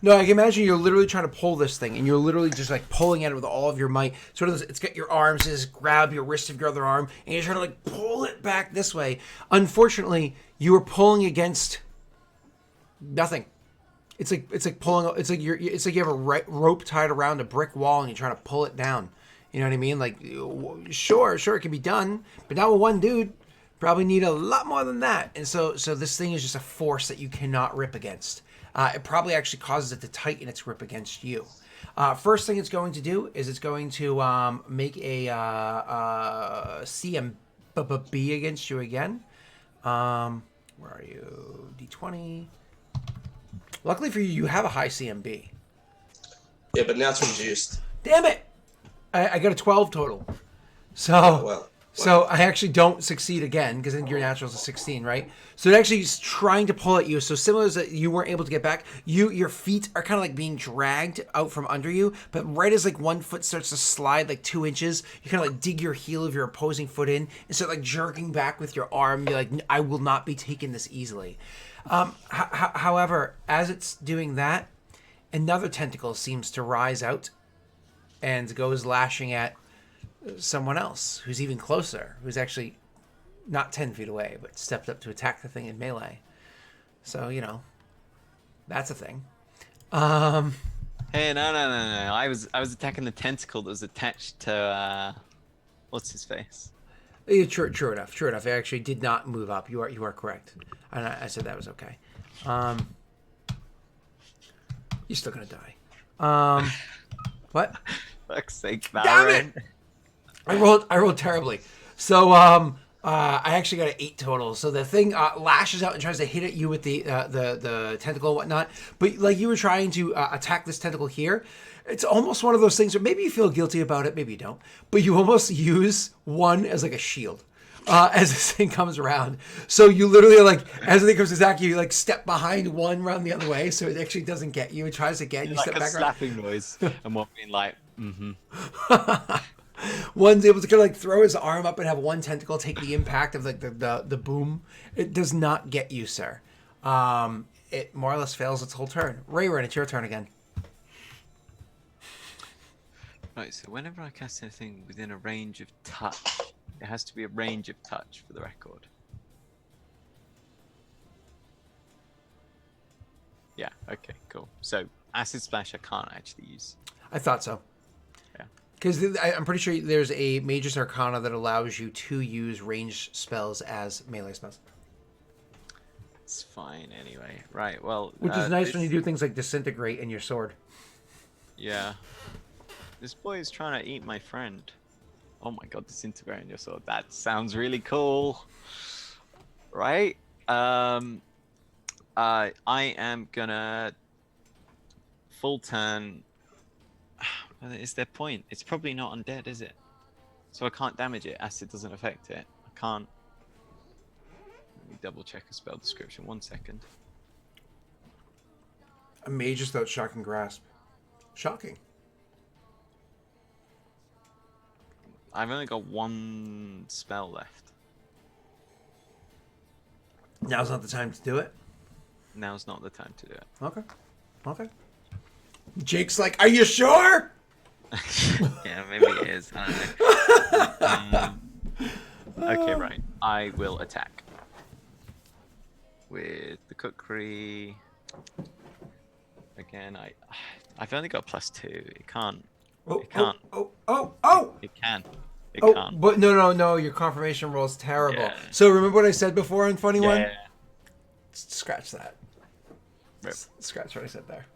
No, I can imagine you're literally trying to pull this thing, and you're literally just like pulling at it with all of your might. Sort of, it's got your arms, just grab your wrist of your other arm, and you're trying to like pull it back this way. Unfortunately, you are pulling against nothing. It's like pulling. It's like you have a rope tied around a brick wall, and you're trying to pull it down. You know what I mean? Like, sure, it can be done, but not with one dude. Probably need a lot more than that. And so this thing is just a force that you cannot rip against. It probably actually causes it to tighten its grip against you. First thing it's going to do is it's going to make a CMB against you again. Where are you? D20. Luckily for you, you have a high CMB. Yeah, but now it's reduced. Damn it! I got a 12 total. So... Well. So I actually don't succeed again because I think your natural is a 16, right? So it actually is trying to pull at you. So similar as that you weren't able to get back, your feet are kind of like being dragged out from under you. But right as like one foot starts to slide like 2 inches, you kind of like dig your heel of your opposing foot in and start like jerking back with your arm. You're like, I will not be taken this easily. However, as it's doing that, another tentacle seems to rise out and goes lashing at someone else who's even closer, who's actually not 10 feet away, but stepped up to attack the thing in melee. So, that's a thing. Hey, no. I was attacking the tentacle that was attached to what's his face? Yeah, true enough. It actually did not move up. You are correct. And I said that was okay. You're still gonna die. What? Fuck's sake, Damn it! I rolled terribly. So I actually got an 8 total. So the thing lashes out and tries to hit at you with the tentacle and whatnot. But like you were trying to attack this tentacle here, it's almost one of those things where maybe you feel guilty about it, maybe you don't. But you almost use one as like a shield as this thing comes around. So you literally like as the thing comes to attack you, like step behind one, run the other way, so it actually doesn't get you. It tries again. You like step a back slapping noise, and one being like, One's able to kind of like throw his arm up and have one tentacle take the impact of like the boom. It does not get you, sir. it more or less fails its whole turn. Rayron, it's your turn again. Right, so whenever I cast anything within a range of touch, it has to be a range of touch for the record. Yeah, okay, cool. So, Acid Splash I can't actually use. I thought so. Yeah. Because I'm pretty sure there's a Mage's Arcana that allows you to use ranged spells as melee spells. It's fine anyway. Right, well... Which is nice when you do things like Disintegrate in your sword. Yeah. This boy is trying to eat my friend. Oh my god, Disintegrate in your sword. That sounds really cool. Right? I am gonna... Full turn... Is there point? It's probably not undead, is it? So I can't damage it. Acid doesn't affect it. I can't... Let me double check a spell description. 1 second. A mage is without Shocking Grasp. Shocking. I've only got 1 spell left. Now's not the time to do it. Now's not the time to do it. Okay. Okay. Jake's like, are you sure? Yeah, maybe it is. I don't know. Okay, right. I will attack. With the Kukri. Again, I've only got +2. It can't. It can't. Oh! It can. It Oh, can't. but no, your confirmation roll is terrible. Yeah. So remember what I said before in Funny One? Yeah. Scratch that. Rip. Scratch what I said there.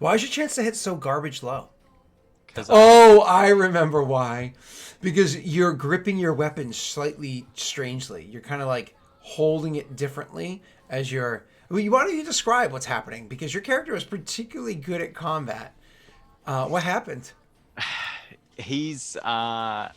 Why is your chance to hit so garbage low? Oh, I remember why. Because you're gripping your weapon slightly strangely. You're kind of like holding it differently as you're... Why don't you describe what's happening? Because your character is particularly good at combat. What happened? He's so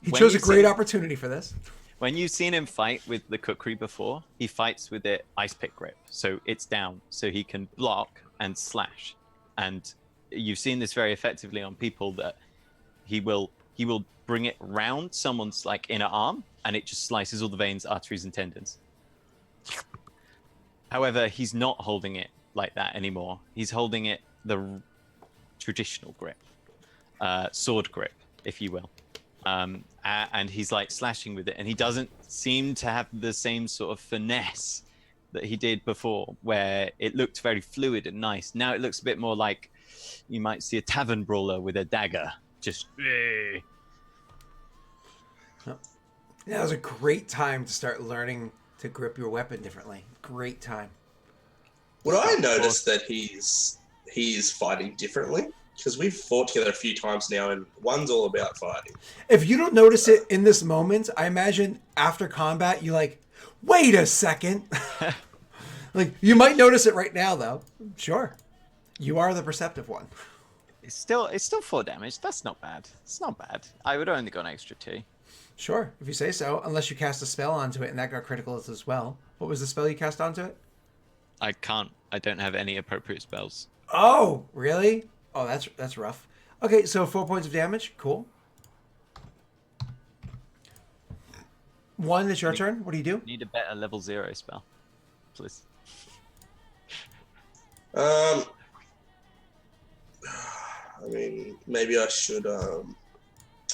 He chose a great opportunity for this. When you've seen him fight with the Kukri before, he fights with it Ice Pick Grip. So it's down, so he can block and slash. And you've seen this very effectively on people that he will bring it round someone's like inner arm, and it just slices all the veins, arteries, and tendons. However, he's not holding it like that anymore. He's holding it the traditional grip, sword grip, if you will. And he's like slashing with it, and he doesn't seem to have the same sort of finesse that he did before, where it looked very fluid and nice. Now it looks a bit more like you might see a tavern brawler with a dagger. Just... That was a great time to start learning to grip your weapon differently. Great time. Would I notice that he's fighting differently? Because we've fought together a few times now, and one's all about fighting. If you don't notice it in this moment, I imagine after combat, you're like, wait a second. Like, you might notice it right now, though. Sure. You are the perceptive one. It's still 4 damage. That's not bad. It's not bad. I would have only got an extra 2. Sure, if you say so. Unless you cast a spell onto it, and that got critical as well. What was the spell you cast onto it? I can't. I don't have any appropriate spells. Oh, really? Oh, that's rough. Okay, so 4 points of damage. Cool. 1, it's your turn. What do you do? Need a better level 0 spell, please. I mean, maybe I should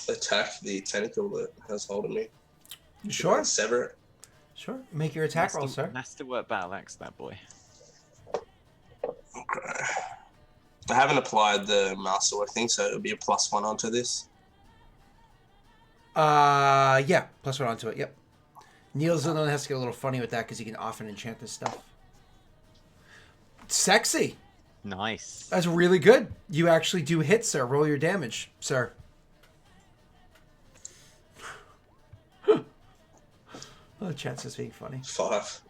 attack the tentacle that has hold of me. Sure. Sever it. Sure. Make your attack roll, sir. Masterwork battle axe, that boy. Okay. I haven't applied the masterwork thing, so it'll be a +1 onto this. Yeah, +1 onto it. Yep. Neil's the one that has to get a little funny with that because he can often enchant this stuff. Sexy. Nice. That's really good. You actually do hit, sir. Roll your damage, sir. Oh, chat says being funny. 5.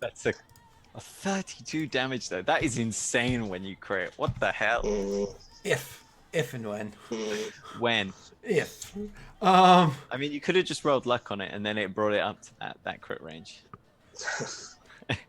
That's a 32 damage though. That is insane when you crit. What the hell? If and when. When? If. I mean, you could have just rolled luck on it, and then it brought it up to that crit range.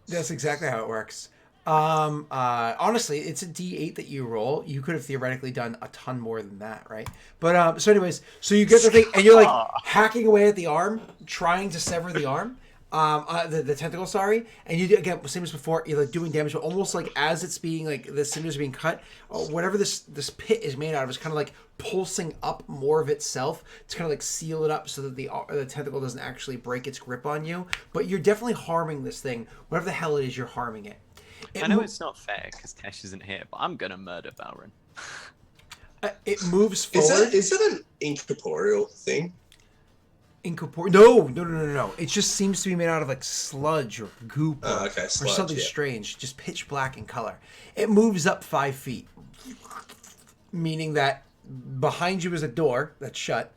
That's exactly how it works. Honestly, it's a D8 that you roll. You could have theoretically done a ton more than that, right? But so anyways, so you get the thing, and you're like hacking away at the arm, trying to sever the arm. the tentacle, sorry, and you do, again, same as before, you're like doing damage, but almost like as it's being like the cinders are being cut, whatever this pit is made out of is kind of like pulsing up more of itself to kind of like seal it up so that the tentacle doesn't actually break its grip on you. But you're definitely harming this thing. Whatever the hell it is, you're harming it. I know it's not fair because Tesh isn't here, but I'm gonna murder Valrin. It moves forward. Is that an incorporeal thing? No. It just seems to be made out of like sludge or goop or sludge, something strange, just pitch black in color. It moves up 5 feet, meaning that behind you is a door that's shut,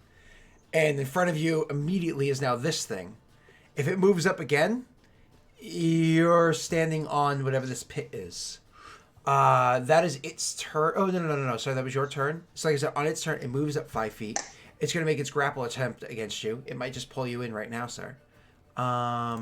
and in front of you immediately is now this thing. If it moves up again, you're standing on whatever this pit is. That is its turn. Oh, no. Sorry, that was your turn. So like I said, on its turn, it moves up 5 feet. It's going to make its grapple attempt against you. It might just pull you in right now, sir. I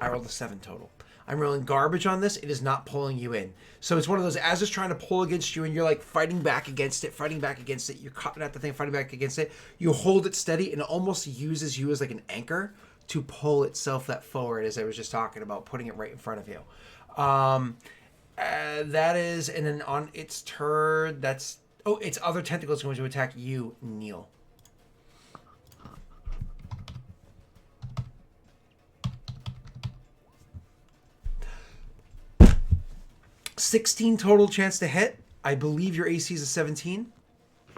rolled a 7 total. I'm rolling garbage on this. It is not pulling you in. So it's one of those, as it's trying to pull against you and you're like fighting back against it. You're cutting at the thing, fighting back against it. You hold it steady and it almost uses you as like an anchor to pull itself that forward, as I was just talking about, putting it right in front of you. That is, and then on its turn, its other tentacle is going to attack you, Neil. $16 total chance to hit. I believe your AC is a 17.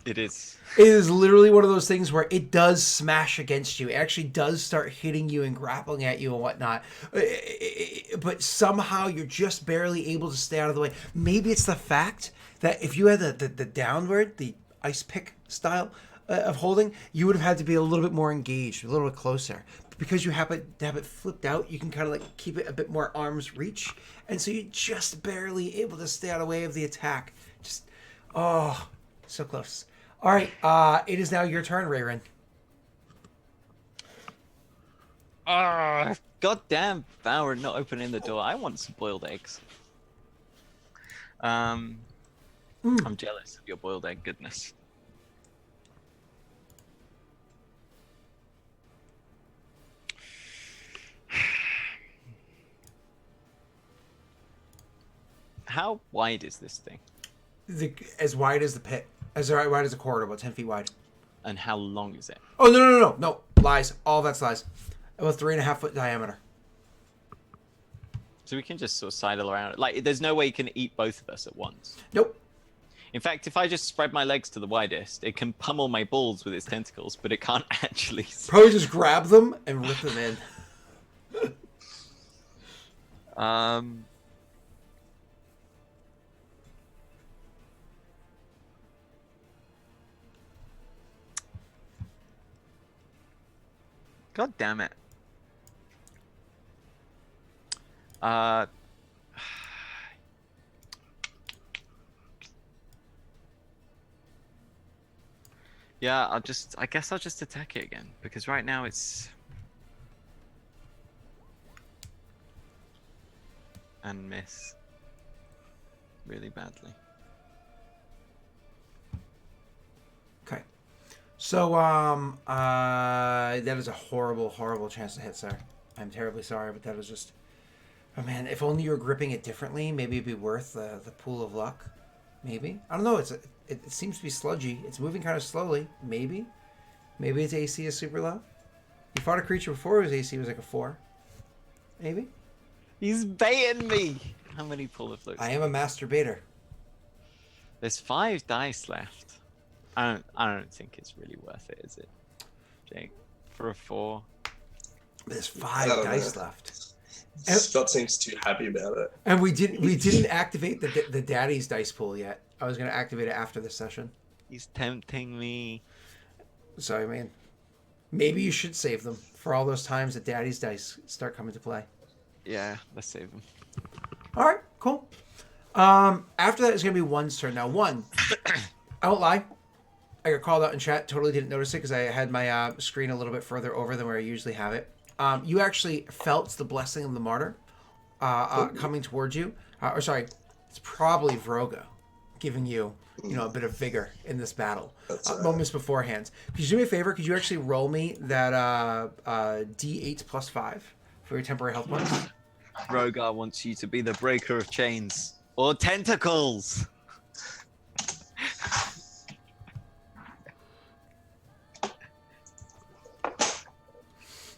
It is. It is literally one of those things where it does smash against you. It actually does start hitting you and grappling at you and whatnot. But somehow you're just barely able to stay out of the way. Maybe it's the fact that if you had the downward, the ice pick style of holding, you would have had to be a little bit more engaged, a little bit closer. But because you happen to have it flipped out, you can kind of like keep it a bit more arm's reach. And so you're just barely able to stay out of the way of the attack. So close. All right, it is now your turn, Rayron. Goddamn Valrin not opening the door. I want some boiled eggs. I'm jealous of your boiled egg goodness. How wide is this thing? As wide as the pit. As wide as a corridor, about 10 feet wide. And how long is it? Oh, no. Lies. All that's lies. About 3.5 foot diameter. So we can just sort of sidle around it. Like, there's no way you can eat both of us at once. Nope. In fact, if I just spread my legs to the widest, it can pummel my balls with its tentacles, but it can't actually... Probably just grab them and rip them in. God damn it. Yeah, I guess I'll just attack it again, because right now it's... And miss. Really badly. Okay. So, that is a horrible, horrible chance to hit, sir. I'm terribly sorry, but that was just... Oh, man, if only you were gripping it differently, maybe it'd be worth the pool of luck. Maybe. I don't know, it seems to be sludgy. It's moving kind of slowly. Maybe. Maybe its AC is super low. You fought a creature before his AC was like a 4. Maybe. He's baiting me! How many pull of looks? I am a master baiter. There's 5 dice left. I don't think it's really worth it, is it, Jake? For a 4. There's 5 dice left. Scott seems too happy about it. And we didn't activate the daddy's dice pool yet. I was going to activate it after this session. He's tempting me. Sorry, man. Maybe you should save them for all those times that daddy's dice start coming to play. Yeah, let's save them. All right, cool. After that, it's going to be One's turn. Now, One, I won't lie. I got called out in chat. Totally didn't notice it because I had my screen a little bit further over than where I usually have it. You actually felt the blessing of the martyr coming towards you. It's probably Vroga giving you, a bit of vigor in this battle. That's right. Moments beforehand. Could you do me a favor? Could you actually roll me that D8 plus 5 for your temporary health points? Rogar wants you to be the breaker of chains or tentacles.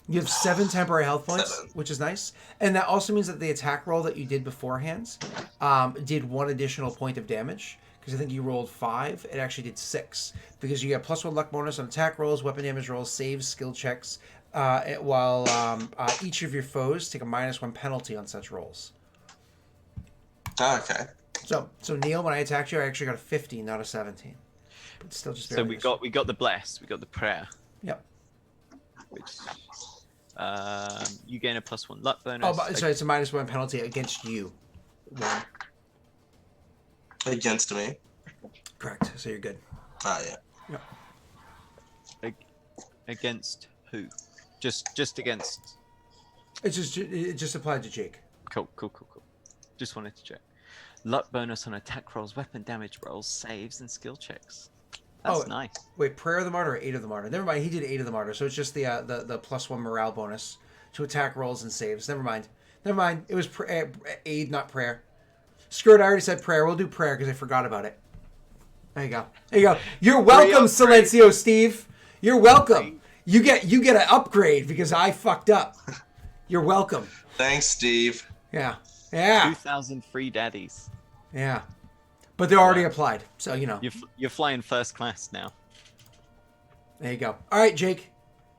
You have 7 temporary health points, 7. which is nice. And that also means that the attack roll that you did beforehand did 1 additional point of damage. Because I think you rolled 5. It actually did 6. Because you get +1 luck bonus on attack rolls, weapon damage rolls, saves, skill checks, while each of your foes take a -1 penalty on such rolls. Okay. So Neil, when I attacked you, I actually got a 15, not a 17. But still just So barely we got the bless, we got the prayer, Yep. which you gain a +1 luck bonus. Oh, but, sorry, it's a -1 penalty against you. 1. Against me. Correct. So you're good. Ah, yeah. Yep. Against who? Just against. It just applied to Jake. Cool. Just wanted to check. Luck bonus on attack rolls, weapon damage rolls, saves, and skill checks. That's nice. Wait, Prayer of the Martyr or Aid of the Martyr? Never mind, he did Aid of the Martyr, so it's just the +1 morale bonus to attack rolls and saves. Never mind. It was Aid, not Prayer. Screw it, I already said Prayer. We'll do Prayer because I forgot about it. There you go. You're welcome, Silencio Steve. You're welcome. You get an upgrade because I fucked up. You're welcome. Thanks, Steve. Yeah. 2,000 free daddies. Yeah. But they're already applied, so You're flying first class now. There you go. All right, Jake,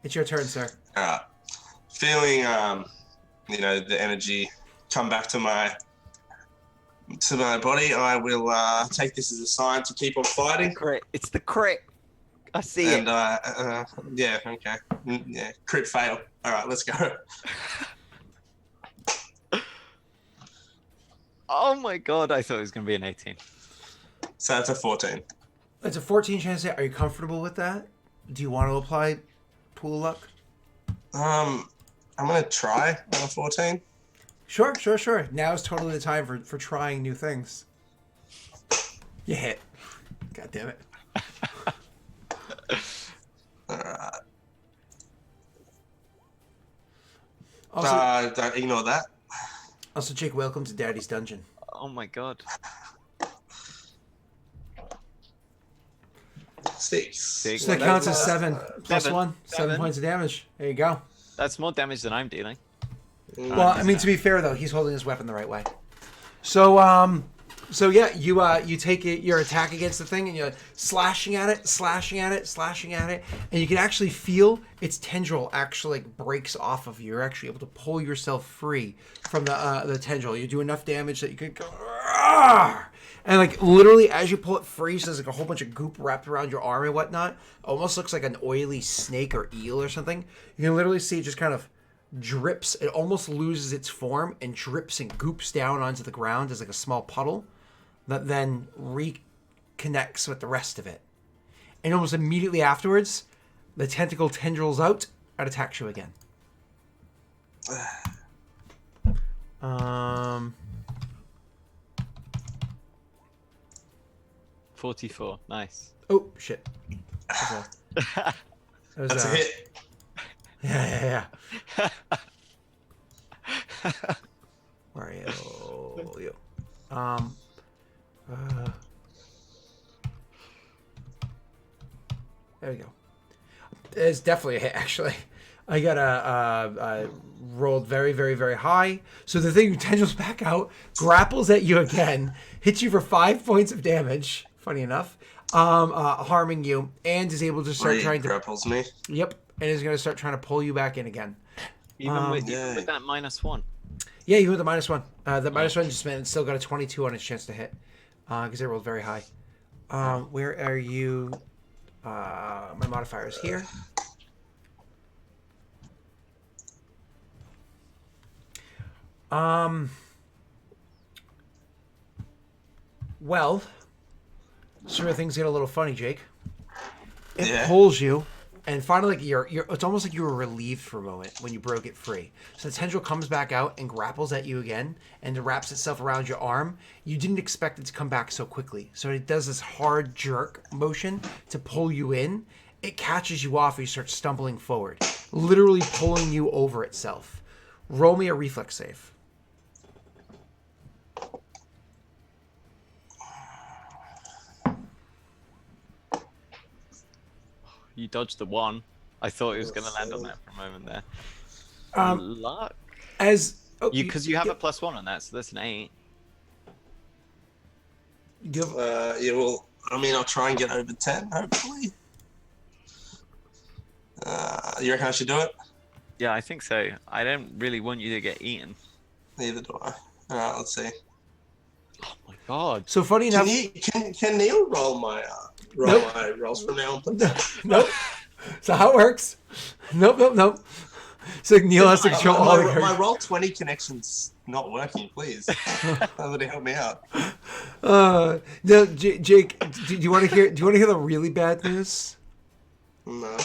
it's your turn, sir. All right. Feeling, the energy come back to my body, I will take this as a sign to keep on fighting. Crit. It's the crit. I see it. And yeah, okay, yeah, crit fail. All right, let's go. Oh my god, I thought it was going to be an 18. So that's a 14. It's a 14 chance. Are you comfortable with that? Do you want to apply Pool of Luck? I'm gonna try on a 14. Sure. Now is totally the time for trying new things. You hit. God damn it. All right. Also, Don't ignore that. Jake, welcome to Daddy's Dungeon. Oh my god. 6. So that counts as 7 plus 7. 1. 7 points of damage. There you go. That's more damage than I'm dealing. Well, I mean, to be fair though, he's holding his weapon the right way. So yeah, you take your attack against the thing and you're slashing at it, and you can actually feel its tendril actually breaks off of you. You're actually able to pull yourself free from the tendril. You do enough damage that you can go, "Argh!" And like literally as you pull it free, so there's like a whole bunch of goop wrapped around your arm and whatnot. Almost looks like an oily snake or eel or something. You can literally see it just kind of drips. It almost loses its form and drips and goops down onto the ground as like a small puddle that then reconnects with the rest of it. And almost immediately afterwards, the tentacle tendrils out and attacks you again. 44. Nice. Oh, shit. That's a hit. Yeah. Where are you? There we go. It's definitely a hit, actually. I got rolled very, very, very high. So the thing tendrils back out, grapples at you again, hits you for 5 points of damage, funny enough, harming you, and is able to start trying to... grapples me. Yep, and is going to start trying to pull you back in again. Even with that -1. Yeah, you with the -1. The -1 just meant it's still got a 22 on its chance to hit, because it rolled very high. Where are you? My modifier is here. Well, sort of things get a little funny, Jake. It pulls you And finally, like you're it's almost like you were relieved for a moment when you broke it free. So the tendril comes back out and grapples at you again and it wraps itself around your arm. You didn't expect it to come back so quickly. So it does this hard jerk motion to pull you in. It catches you off and you start stumbling forward, literally pulling you over itself. Roll me a reflex save. You dodged the one. I thought it was going to land on that for a moment there. Luck? Because you have a +1 on that, so that's an 8. Yeah, well, I mean, I'll try and get over 10, hopefully. You reckon I should do it? Yeah, I think so. I don't really want you to get eaten. Neither do I. Alright, let's see. Oh my god. So funny enough... Can Neil roll my my rolls from now on, please? Nope. So how it works? Nope. So Neil has to control all the my Roll20 connection's not working, please. Somebody help me out. No, Jake, do you want to hear the really bad news? No.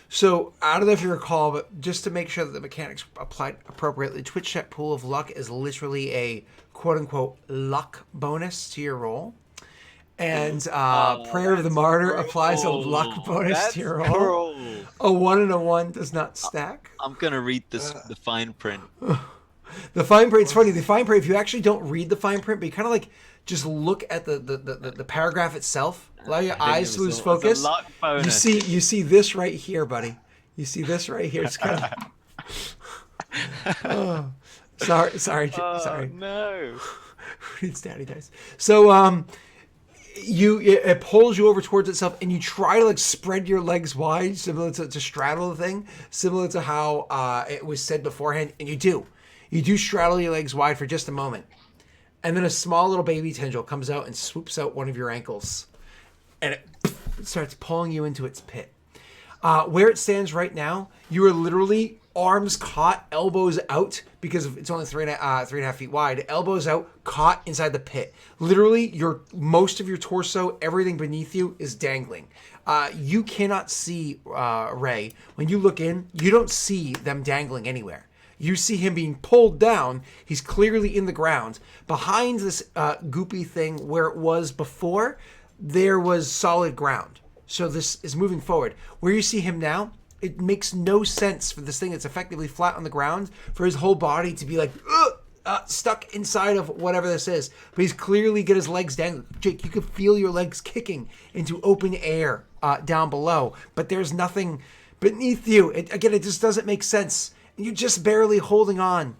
So, I don't know if you recall, but just to make sure that the mechanics applied appropriately, Twitch Chat Pool of Luck is literally a quote-unquote luck bonus to your roll. And Prayer of the Martyr applies a luck bonus to your roll. A 1 and a 1 does not stack. I'm going to read the fine print. The fine print, it's funny, the fine print, if you actually don't read the fine print, but you kind of like just look at the paragraph itself, allow your eyes to lose focus. You see this right here, buddy. You see this right here. It's kind of... sorry. No. It's daddy dice. So it pulls you over towards itself, and you try to like spread your legs wide, similar to straddle the thing, similar to how it was said beforehand, and you do straddle your legs wide for just a moment. And then a small little baby tendril comes out and swoops out one of your ankles. And it starts pulling you into its pit. Where it stands right now, you are literally arms caught, elbows out, because it's only 3.5 feet wide. Elbows out, caught inside the pit. Literally, most of your torso, everything beneath you is dangling. You cannot see Ray. When you look in, you don't see them dangling anywhere. You see him being pulled down. He's clearly in the ground. Behind this goopy thing where it was before, there was solid ground. So this is moving forward. Where you see him now, it makes no sense for this thing that's effectively flat on the ground for his whole body to be like stuck inside of whatever this is. But he's clearly got his legs dangling. Jake, you can feel your legs kicking into open air down below. But there's nothing beneath you. It just doesn't make sense. And you're just barely holding on.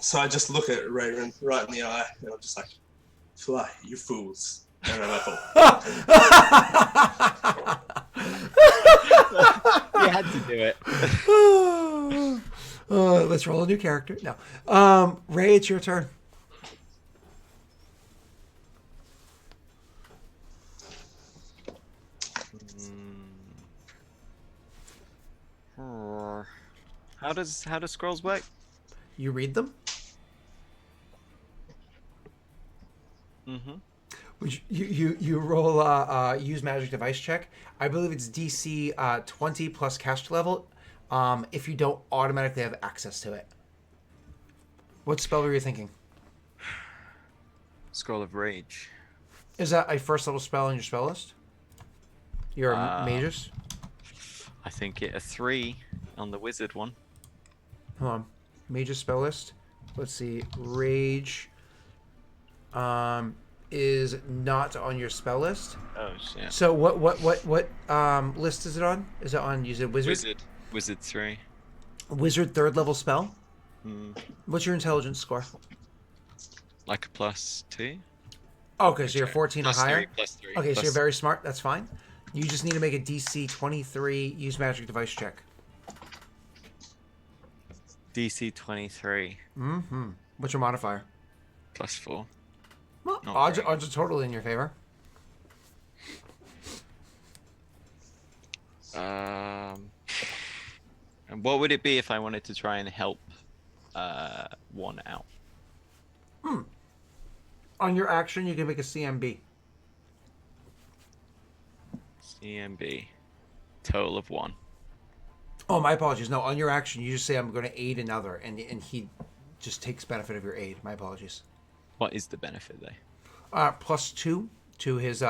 So I just look at Rayron right in the eye, and I'm just like, "Fly, you fools!" And then I thought, You had to do it. Let's roll a new character. No, Ray, it's your turn. How does scrolls work? You read them. Mm-hmm. Which you roll use magic device check. I believe it's DC 20 plus cast level. If you don't automatically have access to it. What spell were you thinking? Scroll of Rage. Is that a first level spell on your spell list? You're a magus? I think a 3 on the wizard one. Hold on. Magus spell list. Let's see. Rage is not on your spell list. Oh shit. So what list is it on? Is it on wizard? Wizard 3. Wizard 3rd level spell? Mm. What's your intelligence score? Like a +2. Okay, so you're 14 or higher? +3. Okay, so you're very smart. That's fine. You just need to make a DC 23 use magic device check. DC 23. Mm-hmm. What's your modifier? +4. Well, odds are totally in your favor. And what would it be if I wanted to try and help one out? On your action, you can make a CMB. CMB. Total of 1. Oh, my apologies. No, on your action, you just say, I'm going to aid another, and he just takes benefit of your aid. My apologies. What is the benefit, though? +2 to his,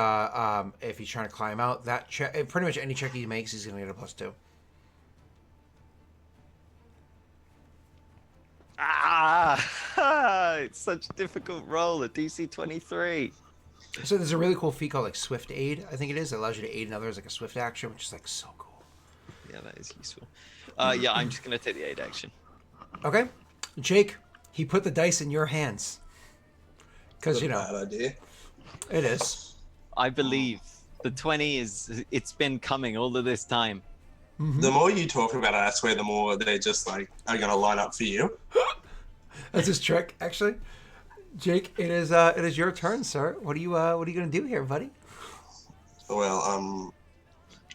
if he's trying to climb out. That check, pretty much any check he makes, he's going to get a +2. Ah! It's such a difficult roll, a DC 23. So there's a really cool feat called, like, Swift Aid, I think it is. It allows you to aid another as, like, a swift action, which is, like, so cool. Yeah, that is useful. Yeah, I'm just going to take the aid action. Okay. Jake, he put the dice in your hands. Because, you know. Bad idea. It is. I believe the 20 it's been coming all of this time. Mm-hmm. The more you talk about it, I swear, the more they're just like are gonna line up for you. That's his trick, actually. Jake, it is your turn, sir. What are you gonna do here, buddy? Well, I'm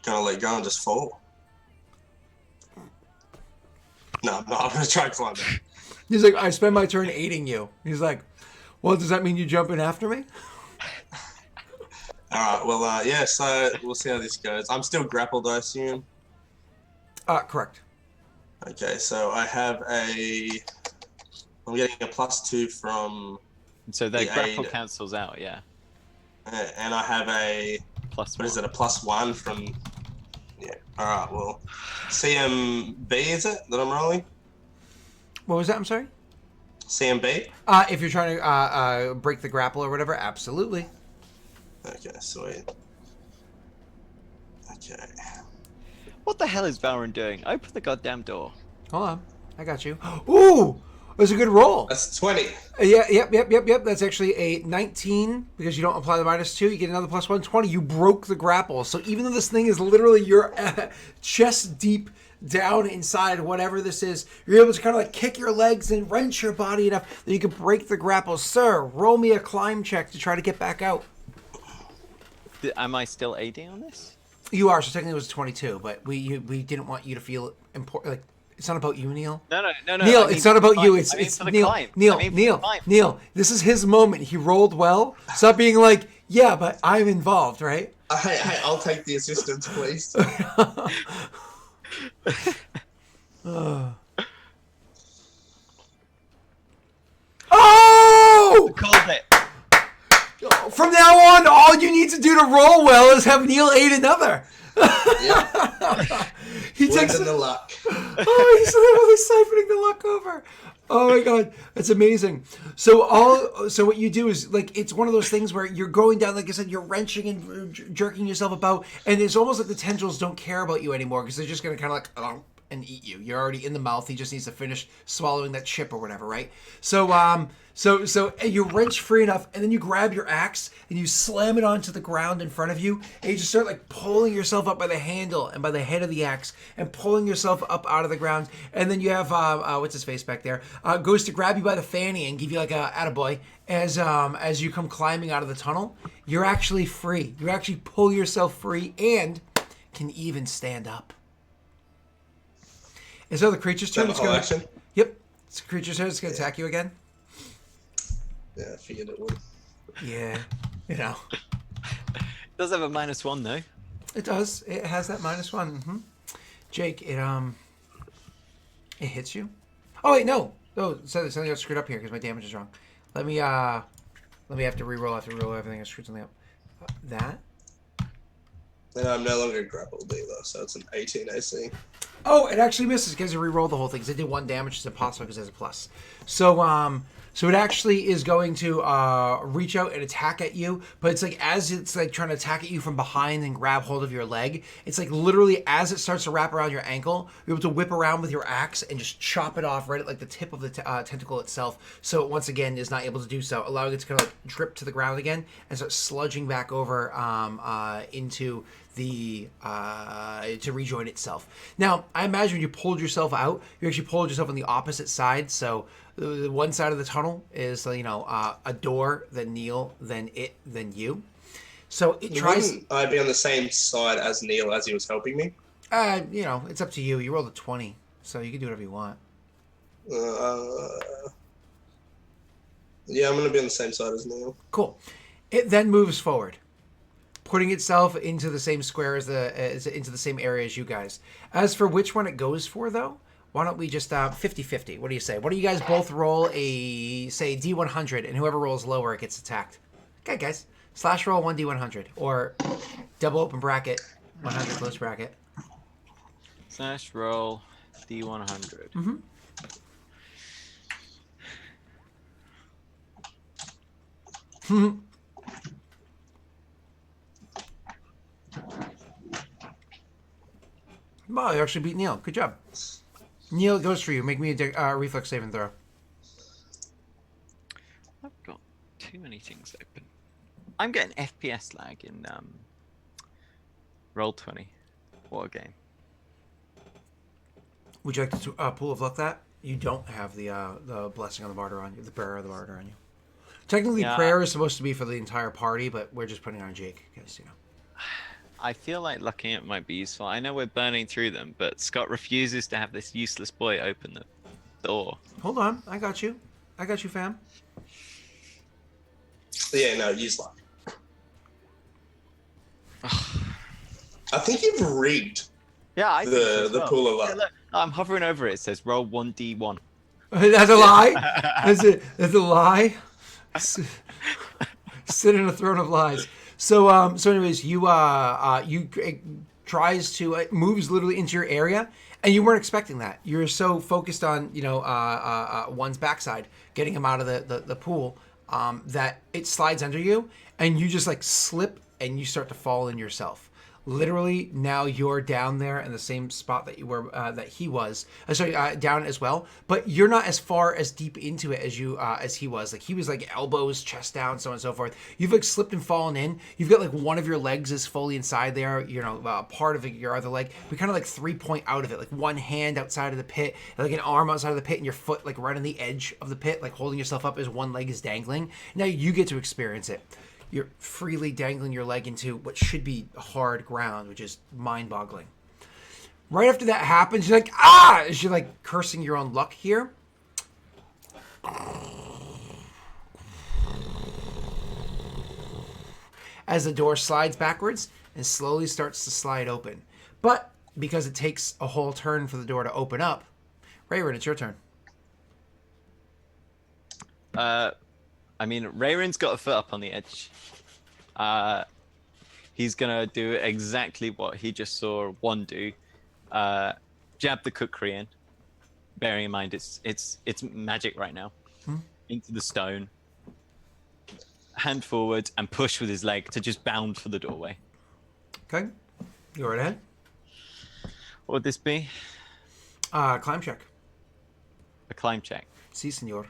gonna let go and just fall. No, I'm not. I'm gonna try and climb it. He's like, I spend my turn aiding you. He's like, well, does that mean you jump in after me? All right. Well, yeah. So we'll see how this goes. I'm still grappled, I assume. Correct. Okay. So I have I'm getting a +2 from. So the grapple aid. cancels out, yeah. And I have a +1. what is it? A +1 from. Yeah. All right. Well, CMB is it that I'm rolling? What was that? I'm sorry. CMB. If you're trying to break the grapple or whatever, absolutely. Okay. Sweet. Okay. What the hell is Valorant doing? Open the goddamn door. Hold on, I got you. Ooh, that's a good roll. That's 20. Yeah, yep. That's actually a 19 because you don't apply the -2. You get another +1, 20. You broke the grapple. So even though this thing is literally your chest deep down inside whatever this is, you're able to kind of like kick your legs and wrench your body enough that you can break the grapple. Sir, roll me a climb check to try to get back out. Am I still aiding on this? You are, so technically it was 22, but we didn't want you to feel important. Like, it's not about you, Neil. No. Neil, I mean it's not about you. I It's mean it's for the Neil. climb. Neil. I mean for Neil. the climb. Neil. This is his moment. He rolled well. Stop being like, yeah, but I'm involved, right? Hey, I'll take the assistance, please. Oh! Called it. From now on, all you need to do to roll well is have Neil aid another. Yeah. He takes Losing the luck. Oh, he's literally siphoning the luck over. Oh my god, that's amazing. So what you do is like it's one of those things where you're going down, like I said, you're wrenching and jerking yourself about, and it's almost like the tendrils don't care about you anymore because they're just gonna kind of like and eat you. You're already in the mouth. He just needs to finish swallowing that chip or whatever, right? So so you wrench free enough, and then you grab your axe and you slam it onto the ground in front of you, and you just start like pulling yourself up by the handle and by the head of the axe, and pulling yourself up out of the ground. And then you have what's his face back there goes to grab you by the fanny and give you like a attaboy as you come climbing out of the tunnel. You're actually free. You actually pull yourself free and can even stand up. Is that the creature's turn? Is that the whole action? Yep. It's the creature's turn. It's going to attack you again. Yeah, I figured it would. Yeah. You know. It does have a -1 though. It does. It has that -1. Mm-hmm. Jake, it hits you. Oh wait, no. Oh, something got screwed up here because my damage is wrong. Let me have to re-roll. I have to re-roll everything. I screwed something up. That. And I'm no longer grappled either, so it's an 18 AC. Oh, it actually misses because I re-rolled the whole thing. Because it did 1 damage. It's impossible because it has a plus. So it actually is going to reach out and attack at you, but it's like as it's like trying to attack at you from behind and grab hold of your leg, it's like literally as it starts to wrap around your ankle, you're able to whip around with your axe and just chop it off right at like the tip of the tentacle itself. So it once again is not able to do so, allowing it to kind of like drip to the ground again and start sludging back over into the to rejoin itself. Now, I imagine when you pulled yourself out, you actually pulled yourself on the opposite side. So the one side of the tunnel is a door, then Neil, then it, then you. So it tries. Wouldn't I be on the same side as Neil as he was helping me? It's up to you. You rolled a 20, so you can do whatever you want. Yeah, I'm gonna be on the same side as Neil. Cool. It then moves forward, putting itself into the same square into the same area as you guys. As for which one it goes for, though, why don't we just 50-50? What do you say? Why don't you guys both roll a, say, D100, and whoever rolls lower gets attacked. Okay, guys. Slash roll 1D100, or double open bracket, 100 close bracket. Slash roll D100. Mm-hmm. Wow, you actually beat Neil. Good job. Neil, it goes for you. Make me a reflex saving throw. I've got too many things open. I'm getting FPS lag in Roll20. What a game. Would you like to pool of luck that? You don't have the blessing on the martyr on you, the prayer of the martyr on you. Technically, Yeah. prayer is supposed to be for the entire party, but we're just putting it on Jake, because, you know. I feel like looking at might be useful. I know we're burning through them, but Scott refuses to have this useless boy open the door. Hold on. I got you. I got you, fam. Yeah, no, use luck. I think you've rigged Yeah, I think so as the well. pool of luck. Yeah, look, I'm hovering over it. It says roll 1D1. That's a lie? That's a lie? Sit in a throne of lies. So anyways, it tries to, it moves literally into your area, and you weren't expecting that. You're so focused on, one's backside, getting him out of the pool, that it slides under you, and you just like slip and you start to fall in yourself. Literally, now you're down there in the same spot that you were, that he was. Down as well. But you're not as far as deep into it as he was. Like he was like elbows, chest down, so on and so forth. You've like slipped and fallen in. You've got like one of your legs is fully inside there. Part of your other leg. But kind of like 3-point out of it. Like one hand outside of the pit, like an arm outside of the pit, and your foot like right on the edge of the pit, like holding yourself up as one leg is dangling. Now you get to experience it. You're freely dangling your leg into what should be hard ground, which is mind-boggling. Right after that happens, you're like, ah! As you're like cursing your own luck here. As the door slides backwards and slowly starts to slide open. But because it takes a whole turn for the door to open up, Rayron, it's your turn. Rayron's got a foot up on the edge. He's gonna do exactly what he just saw one do. Jab the kukri in. Bearing in mind it's magic right now. Into the stone. Hand forward and push with his leg to just bound for the doorway. Okay. Go right ahead. What would this be? Climb check. A climb check. Si, senor.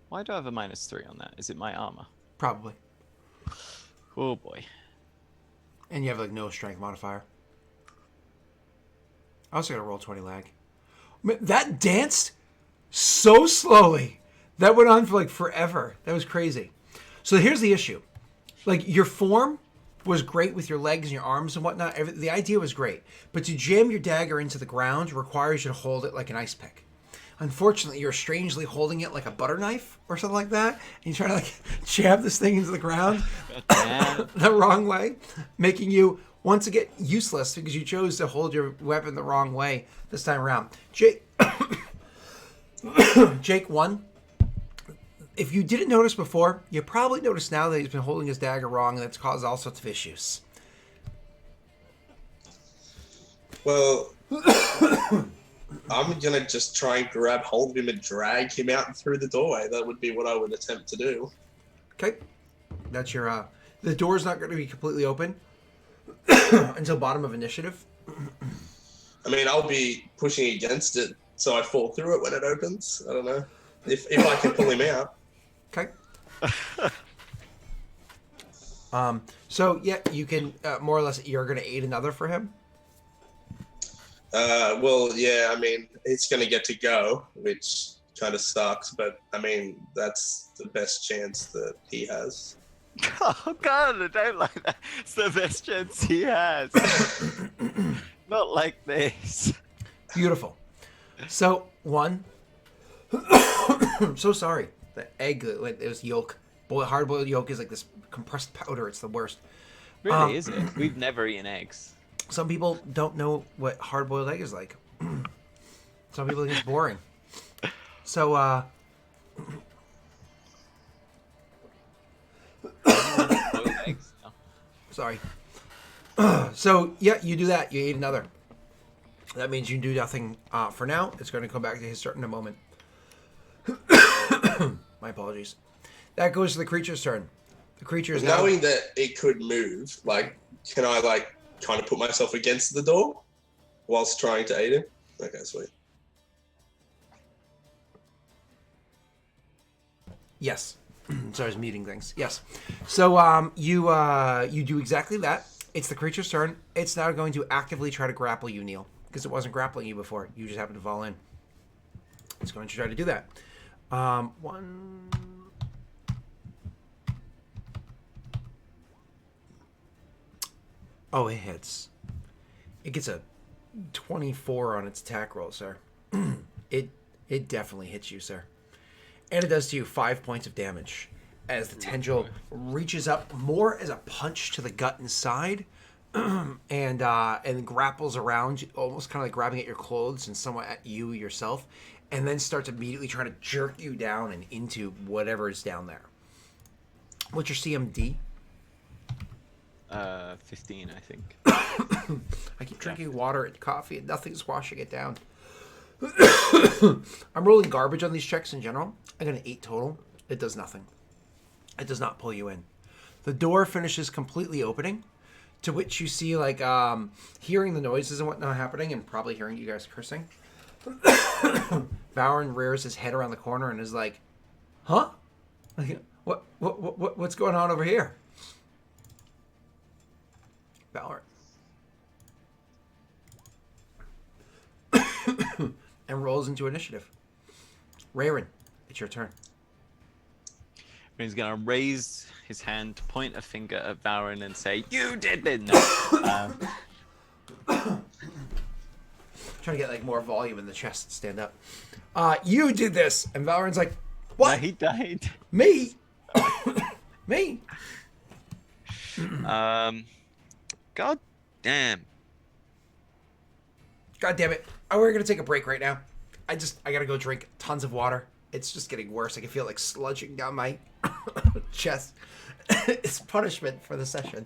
Why do I have a -3 on that? Is it my armor? Probably. Oh boy. And you have like no strength modifier. I also got to roll 20 lag. Man, that danced so slowly. That went on for like forever. That was crazy. So here's the issue. Like your form was great with your legs and your arms and whatnot. The idea was great. But to jam your dagger into the ground requires you to hold it like an ice pick. Unfortunately, you're strangely holding it like a butter knife or something like that. And you're trying to like jab this thing into the ground the wrong way, making you once again useless because you chose to hold your weapon the wrong way this time around. Jake, Jake 1. If you didn't notice before, you probably notice now that he's been holding his dagger wrong, and that's caused all sorts of issues. Well, I'm gonna just try and grab hold of him and drag him out through the doorway. That would be what I would attempt to do. Okay, that's your. The door's not going to be completely open until bottom of initiative. I mean, I'll be pushing against it so I fall through it when it opens. I don't know if I can pull him out. Okay. So yeah, you can more or less. You're going to aid another for him. Well, yeah. I mean, he's going to get to go, which kind of sucks. But I mean, that's the best chance that he has. Oh god, I don't like that. It's the best chance he has. Not like this. Beautiful. So one. I'm so sorry. The egg, it was yolk. Hard-boiled yolk is like this compressed powder. It's the worst. Really, is it? We've never eaten eggs. Some people don't know what hard-boiled egg is like. Some people think it's boring. So, Boiled eggs? No. sorry. So, yeah, you do that. You eat another. That means you do nothing for now. It's going to come back to his turn in a moment. My apologies. That goes to the creature's turn. The creature is now... Knowing that it could move, like, can I, like, kind of put myself against the door whilst trying to aid him? Okay, sweet. Yes. So I was muting things. Yes. So you do exactly that. It's the creature's turn. It's now going to actively try to grapple you, Neil, because it wasn't grappling you before. You just happened to fall in. It's going to try to do that. One. Oh, it hits. It gets a 24 on its attack roll, sir. It definitely hits you, sir. And it does to you 5 points of damage as the tendril reaches up more as a punch to the gut and side, and grapples around, almost kind of like grabbing at your clothes and somewhat at you yourself, and then starts immediately trying to jerk you down and into whatever is down there. What's your CMD? 15, I think. I keep drinking water and coffee and nothing's washing it down. I'm rolling garbage on these checks in general. I got an 8 total. It does nothing. It does not pull you in. The door finishes completely opening, to which you see, like, hearing the noises and whatnot happening and probably hearing you guys cursing. Vauren rears his head around the corner and is like, huh? What's going on over here? Vauren. And rolls into initiative. Rayron, it's your turn. He's gonna raise his hand, point a finger at Vauren, and say, "You did it!" No. Trying to get like more volume in the chest to stand up. You did this, and Vauren's like, "What? No, he died. Me? Me? God damn. God damn it! We're gonna take a break right now. I gotta go drink tons of water. It's just getting worse. I can feel like sludging down my chest. It's punishment for the session.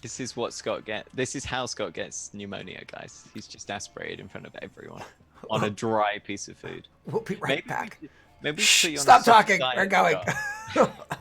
This is what Scott gets. This is how Scott gets pneumonia, guys. He's just aspirated in front of everyone on a dry piece of food. We'll be right back. Maybe Shh, put you on stop a soft talking. diet, We're going. Scott.